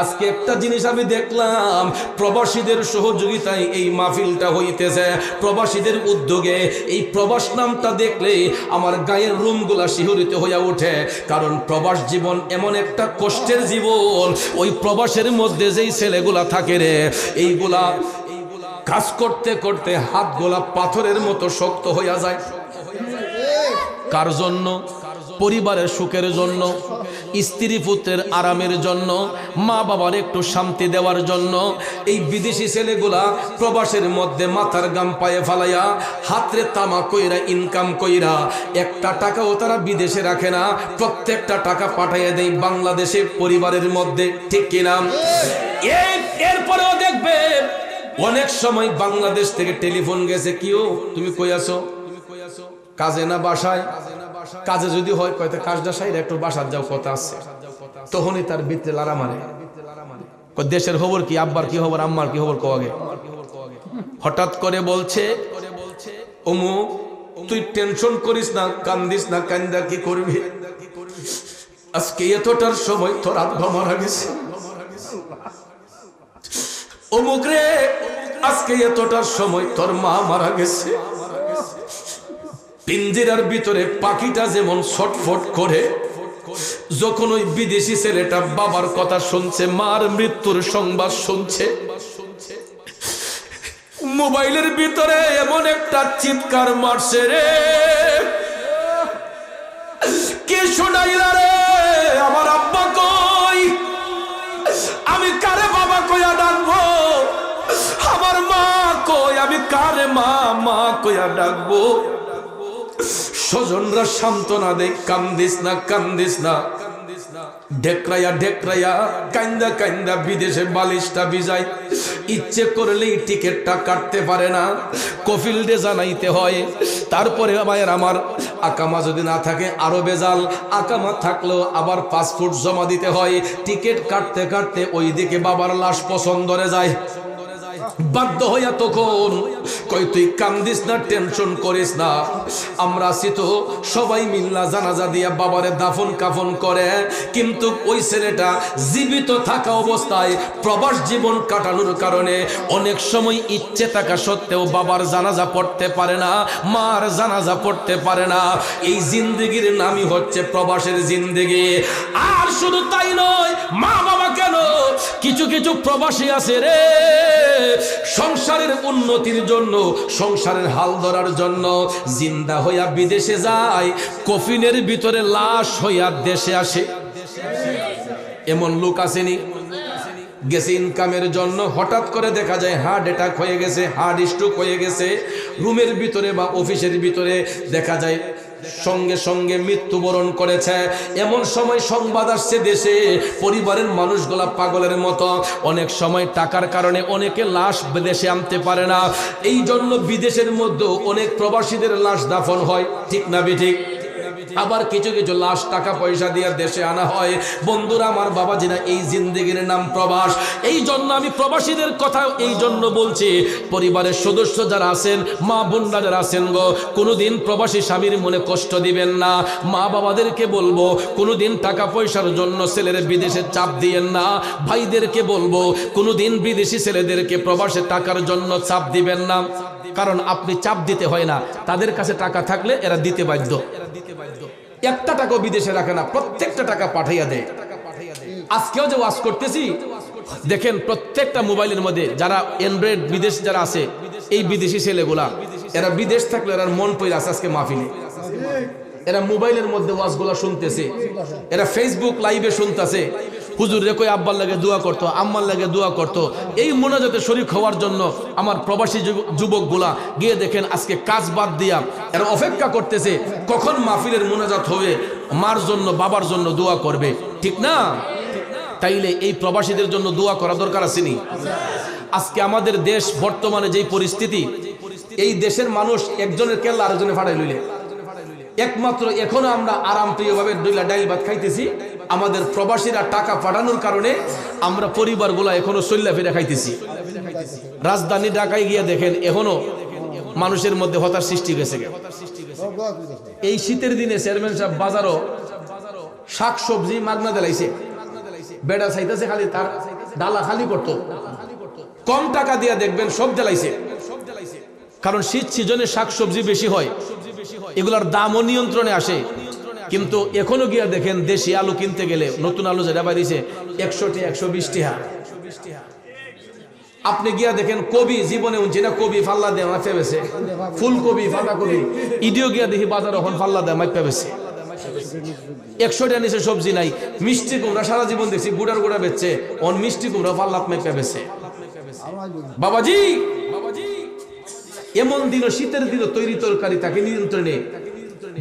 আজকে একটা জিনিস আমি দেখলাম, প্রবাসীদের সহযোগিতায় এই মাহফিলটা হইতেছে, প্রবাসীদের উদ্যোগে। এই প্রবাস নামটা দেখলে আমার গায়ের রুমগুলা শিহরিত হইয়া ওঠে, কারণ প্রবাস জীবন এমন একটা কষ্টের জীবন। ওই প্রবাসের মধ্যে যেই ছেলেগুলা থাকে রে, এইগুলা কাজ করতে করতে হাতগুলা পাথরের মতো শক্ত হইয়া যায়। কার জন্য? পরিবারের সুখের জন্য, স্ত্রী পুত্রের আরামের জন্য, মা বাবার একটু শান্তি দেওয়ার জন্য। এই বিদেশি ছেলেগুলা প্রবাসের মধ্যে মাথার গাম পায়ে ফালাইয়া হাতরে তামা কইরা ইনকাম কইরা একটা টাকাও তারা বিদেশে রাখে না, প্রত্যেকটা টাকা পাঠাইয়া দেয় বাংলাদেশে পরিবারের মধ্যে, ঠিক কিনা? এরপরেও দেখবে অনেক সময় বাংলাদেশ থেকে টেলিফোন গেছে, কিও তুমি কই আছো? কাজে না বাসায়? কাজে যদি হয় কয়টা কাজটা সাইরা একটু বাসার যাও, কথা আছে। তখনই তার ভিতরে লারা মারে, দেশের খবর কি, আব্বার কি খবর, আম্মার কি খবর, কো আগে। হঠাৎ করে বলছে, ওমু তুই টেনশন করিস না, কান্দিস না, কান্দা কি করবি? আজকে এতটার সময় তোর আব্বা মারা গেছে। অমুক রে, আজকে এতটার সময় তোর মা মারা গেছে। পিঞ্জিরার ভিতরে পাখিটা যেমন ছটফট করে, যখন ওই বিদেশি ছেলেটা বাবার কথা শুনছে, মার মৃত্যুর সংবাদ শুনছে, মোবাইলের ভিতরে এমন একটা চিৎকার মারছে রে, কে শোনাইলা রে? আমার আব্বা কই? আমি কারে বাবা কইয়া ডাকবো? আমার মা কই? আমি কারে মা মা কইয়া ডাকবো? স্বজনরা সান্ত্বনা দেয়, কান্দিস না, কান্দিস না। ঢেকরাইয়া ঢেকরাইয়া কান্দা কান্দা বিদেশে বালিশটা ভিজায়। ইচ্ছে করলেই টিকিটটা কাটতে পারে না, কফিলডে জানাইতে হয়। তারপরে মায়ের আমার আকামা যদি না থাকে আরো বেজাল, আকামা থাকলেও আবার পাসপোর্ট জমা দিতে হয়। টিকিট কাটতে কাটতে ওইদিকে বাবার লাশ পছন্দরে যায়। বাধ্য হইয়া তখন কই তুই কান্দিস না, টেনশন করিস না, আমরা আছি তো, সবাই মিল্লা জানাজা দিয়া বাবারে দাফন কাফন করে। কিন্তু ওই ছেলেটা জীবিত থাকা অবস্থায় প্রবাস জীবন কাটানোর কারণে অনেক সময় ইচ্ছে থাকা সত্ত্বেও বাবার জানাজা পড়তে পারে না, মার জানাজা পড়তে পারে না। এই জিন্দেগির নামই হচ্ছে প্রবাসের জিন্দেগি। আর শুধু তাই নয়, মা বাবা কেন, কিছু কিছু প্রবাসী আছে রে, সংসারের উন্নতির জন্য, সংসারের হাল ধরার জন্য জিন্দা হইয়া বিদেশে যায়, কফিনের ভিতরে লাশ হইয়া দেশে আসে। এমন লোক আসেনি? গেছে ইনকামের জন্য, হঠাৎ করে দেখা যায় হার্ট অ্যাটাক হয়ে গেছে, হার্ট স্ট্রোক হয়ে গেছে, রুমের ভিতরে বা অফিসের ভিতরে দেখা যায় সঙ্গে সঙ্গে মৃত্যুবরণ করেছে। এমন সময় সংবাদ আসছে দেশে, পরিবারের মানুষগুলা পাগলের মতো, অনেক সময় টাকার কারণে অনেকে লাশ দেশে আনতে পারে না, এই জন্য বিদেশের মধ্যে অনেক প্রবাসীদের লাশ দাফন হয়, ঠিক না বেঠিক? আবার কিছু কিছু লাশ টাকা পয়সা দিয়ে দেশে আনা হয়। বন্ধুরা আমার, বাবাজিরা, এই জিন্দেগির নাম প্রবাস। এই জন্য আমি প্রবাসীদের কথা এই জন্য বলছি, পরিবারের সদস্য যারা আছেন, মা বোনরা যারা আছেন গো, কোনোদিন প্রবাসী স্বামীর মনে কষ্ট দিবেন না। মা বাবাদেরকে বলবো, কোনোদিন টাকা পয়সার জন্য ছেলের বিদেশে চাপ দিয়েন না। ভাইদেরকে বলবো, কোনোদিন বিদেশি ছেলেদেরকে প্রবাসে টাকার জন্য চাপ দিবেন না। কারণ আপনি চাপ দিতে হয় না, তাদের কাছে টাকা থাকলে এরা দিতে বাধ্য। একটা টাকাও বিদেশে রাখে না, প্রত্যেকটা টাকা পাঠাইয়া দেয়। আজকেও যে ওয়াজ করতেছি দেখেন, প্রত্যেকটা মোবাইলের মধ্যে যারা অ্যান্ড্রয়েড বিদেশ যারা আছে, এই বিদেশি ছেলেগুলা, এরা বিদেশ থাকলে এরা মন পড়ে আছে আজকে মাহফিলে। এরা মোবাইলের মধ্যে ওয়াজগুলা শুনতেছে, এরা ফেসবুক লাইভে শুনতেছে, হুজুর রে কই আব্বার লাগে দোয়া করতো, আম্মার লাগে দোয়া করতো। এই মোনাজাতে শরীক হওয়ার জন্য আমার প্রবাসী যুবকগুলা গিয়ে দেখেন আজকে কাজ বাদ দিয়া এরা অপেক্ষা করতেছে কখন মাহফিলের মোনাজাত হবে, মার জন্য বাবার জন্য দোয়া করবে, ঠিক না? তাইলে এই প্রবাসীদের জন্য দোয়া করা দরকার আছে নি? আজকে আমাদের দেশ বর্তমানে যেই পরিস্থিতি, এই দেশের মানুষ একজনের কেল্লা আরেকজনে ফাটাই লইলে, একমাত্র এখনো আমরা আরাম প্রিয়ভাবে দুইলা ডাইল ভাত খাইতেছি। আমাদের প্রবাসীরা টাকা পাঠানোর কারণে আমরা পরিবারগুলা এখনো চল্লা ফিরে খাইতেছি। রাজধানী ঢাকায় গিয়ে দেখেন এখনো মানুষের মধ্যে হতাশ সৃষ্টি হয়েছে। এই শীতের দিনে চেয়ারম্যান সাহেব বাজারও শাক সবজি মাগনা দিলাইছে, বেড়া চাইতেছে খালি তার ডালা খালি করতো, কম টাকা দিয়ে দেখবেন সব দিলাইছে। কারণ শীত সিজনে শাক সবজি বেশি হয়, এগুলার দামও নিয়ন্ত্রণে আসে। কিন্তু এখনো গিয়া দেখেন দেশি আলু কিনতে গেলে, নতুন আলু যেটা বাইরেছে 100 টাকা 120 টাকা। আপনি গিয়া দেখেন কবি, জীবনে উনছি না কবি ফাল্লা দেয় মাইপা বেছে, ফুলকবি বাঁধাকবি ইডিও গিয়া দেখি বাজার এখন ফাল্লা দেয় মাইপা বেছে। 100 টাকা নিচে সবজি নাই। মিষ্টি কুমড়া সারা জীবন দেখছি গুড়ার গুড়া বেচছে, অন মিষ্টি কুমড়া ফাল্লাত মাইপা বেছে। বাবাজি, এমন দিন, শীতের দিন তৈরি তরকারি তাকে নিয়ন্ত্রণে,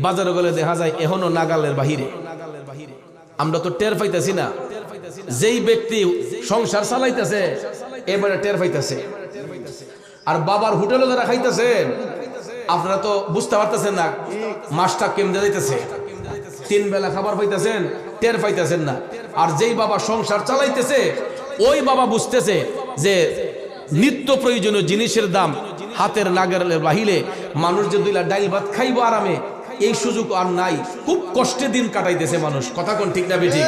বাজারে গেলে দেখা যায় এখনো নাগালের বাহিরে। আমরা তো টের পাইতেছি না, যেই ব্যক্তি সংসার চালাইতেছে এবারে টের পাইতেছে। আর বাবার হোটেলে যারা খাইতেছেন, আপনারা তো বুঝতে পারতেছেন না মাসটা কেমনে যাইতেছে। 3 বেলা খাবার পাইতেছেন, টের পাইতেছেন না। আর যেই বাবা সংসার চালাইতেছে, ওই বাবা বুঝতেছে যে নিত্য প্রয়োজনীয় জিনিসের দাম হাতের নাগালের বাহিরে। মানুষ যে 2 ডাইল ভাত খাইবো আরামে, এই সুযোগ আর নাই। খুব কষ্টে দিন কাটাইতেছে মানুষ, কথা কোন ঠিক না বেঠিক?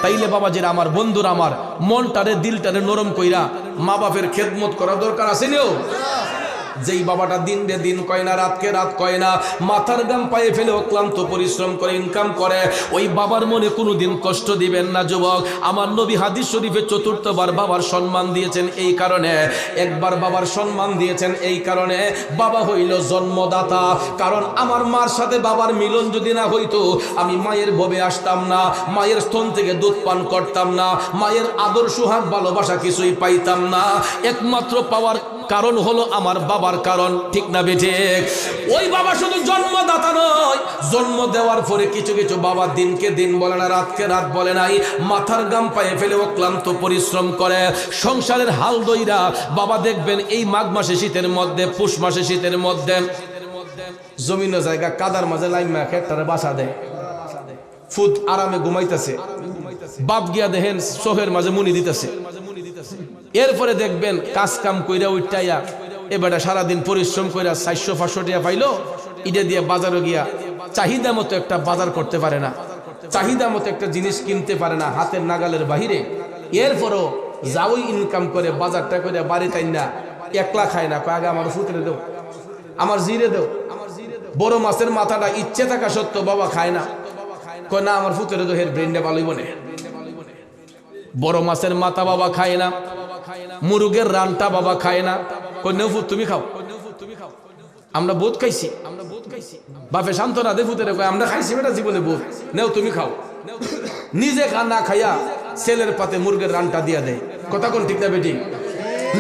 তাইলে বাবাজিরা আমার, বন্ধুরা আমার, মনটারে দিলটারে নরম কইরা মা বাপের খেদমত করা দরকার আছে নিও। যেই বাবাটা দিন রে দিন কয় না, রাতকে রাত কয় না, মাথার গাম পায়ে ফেলে অক্লান্ত পরিশ্রম করে ইনকাম করে, ওই বাবার মনে কোনোদিন কষ্ট দিবেন না যুবক। আমার নবী হাদিস শরীফে 4বার বাবার সম্মান দিয়েছেন এই কারণে, একবার বাবার সম্মান দিয়েছেন এই কারণে, বাবা হইল জন্মদাতা। কারণ আমার মার সাথে বাবার মিলন যদি না হইতো, আমি মায়ের ভবে আসতাম না, মায়ের স্তন থেকে দুধ পান করতাম না, মায়ের আদর সোহাগ ভালোবাসা কিছুই পাইতাম না। একমাত্র পাওয়ার কারণ হলো আমার বাবার কারণ, ঠিক না বেঠে? ওই বাবা শুধু জন্মদাতা নয়, জন্ম দেওয়ার পরে কিছু কিছু বাবা দিনকে দিন বলে না, রাতকে রাত বলে নাই, মাথার গাম পায়ে ফেলে অক্লান্ত পরিশ্রম করে সংসারের হাল দইরা। বাবা দেখবেন এই মাঘ মাসে শীতের মধ্যে, পুষ মাসে শীতের মধ্যে জমিন জায়গা কাদার মাঝে লাইমা খেটারে বাসা দেয়, ফুট আরামে ঘুমাইতেছে। বাপ গিয়া দেখেন চোখের মাঝে মুনি দিতেছে। এরপরে দেখবেন কাজ কাম কইরা উঠাইয়া এবারে সারাদিন পরিশ্রম কইরা 400-500 টাকা পাইলো, ইটা দিয়ে বাজারে গিয়া চাহিদা মতো একটা বাজার করতে পারে না, চাহিদা মতো একটা জিনিস কিনতে পারে না হাতের নাগালের বাহিরে। এরপরও যাওই ইনকাম করে বাজারটা করে বাড়ি তাই না, একলা খায় না, আগে আমার ফুটরে দেও, আমার জিরে দেও। বড় মাছের মাথাটা ইচ্ছে থাকা সত্ত্বেও বাবা খায় না, কয় না আমার ফুটরে দেও, হের ব্রেনটা ভালোই বনে। বড় মাছের মাথা বাবা খায় না, মুরগের রানটা বাবা খায় না, কয় নেও ফুট তুমি খাও। আমরা বোধ খাইছি, বাপে সান্ত্বনা দে ফুটে কয় আমরা খাইছি বেটা জীবনে বোধ, নেও তুমি খাও। নিজে না খাইয়া ছেলের পাতে মুরগের রানটা দিয়া দেয়, কথা কোন ঠিক না বেটি?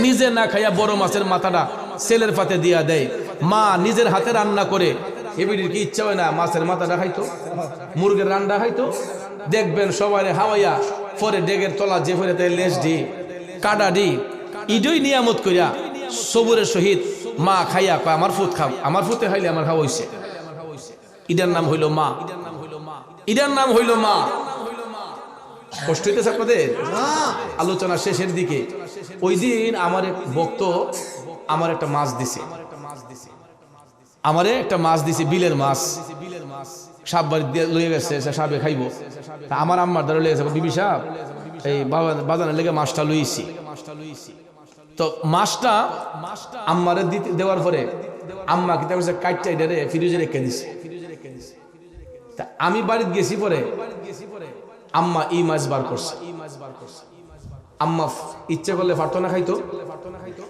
নিজে না খাইয়া বড় মাছের মাথাটা ছেলের পাতে দিয়া দেয়। মা নিজের হাতে রান্না করে, এবিটির কি ইচ্ছা হয় না মাছের মাথাটা খাইতো, মুরগের রান্না খাইতো? দেখবেন সবাই হাওয়াইয়া পরে ডেগের তলা যে ফেরে তাই লেজ দি কাটা দি ইডই নিয়ামত করিয়া সবুরের সহিত মা খাইয়া কয় আমার ফুট খাও, আমার ফুটে খাইলে আমার খাওয়া হইছে। ইডার নাম হইল মা, ইডার নাম হইল মা। কষ্ট হইতেছে আপনাদের? আলোচনা শেষের দিকে ওই দিন আমার এক ভক্ত আমার একটা মাছ দিছে, আমারে একটা মাছ দিছে, বিলের মাছ। সাপ বাড়ি লইয়ে গেছে, সাপে খাইব। আমার আম্মার দ্বারা লইয়ে গেছে, বিবি সাপ এই বাজানের লেগে মাছটা লইছি। তো মাছটা আম্মারে দেওয়ার পরে আম্মা কি করছে, কাটটা এটা ফ্রিজে রেখে দিছে। তা আমি বাড়িতে গেছি, পরে আম্মা এই মাছ বার করছে। আম্মা ইচ্ছে করলে পারতো না খাইতো,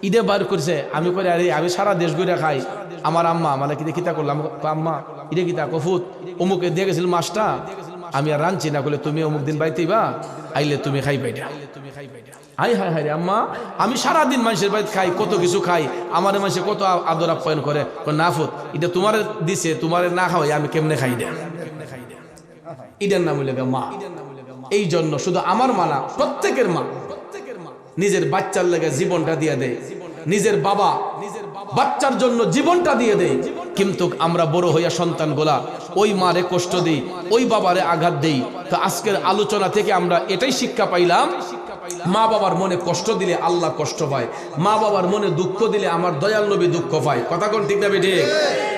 ঈদে বার করছে। আমি করে আরে আমি সারা দেশ ঘুরে খাই। আমার আম্মা মানে কি কিতা করলাম, আম্মা ইরে কিতা কফুত অমুকে দিয়ে গেছিল মাছটা, আমি আর রাঁধছি না, করলে তুমি অমুক দিন বাইতেইবা, আইলে তুমি খাই পাইটা। হাই হাই হাই রে আম্মা, আমি সারাদিন মানুষের বাড়িতে খাই, কত কিছু খাই, আমার মানুষে কত আদর আপ্যায়ন করে। না ফুত, এটা তোমার দিছে, তোমার না খাওয়াই আমি কেমনে খাই না। ইডের নাম হইলে মা। এই জন্য শুধু আমার মা না, প্রত্যেকের মা নিজের বাচ্চার লেগে জীবনটা দিয়ে দেয়। নিজের বাবা বাচ্চার জন্য জীবনটা দিয়ে দেয়, কিন্তু আমরা বড় হইয়া সন্তান গোলা ওই মারে কষ্ট দেই, ওই বাবারে আঘাত দেই। তো আজকের আলোচনা থেকে আমরা এটাই শিক্ষা পাইলাম, মা বাবার মনে কষ্ট দিলে আল্লাহ কষ্ট পায়, মা বাবার মনে দুঃখ দিলে আমার দয়াল নবী দুঃখ পায়। কথা কোন ঠিক না বেঠিক?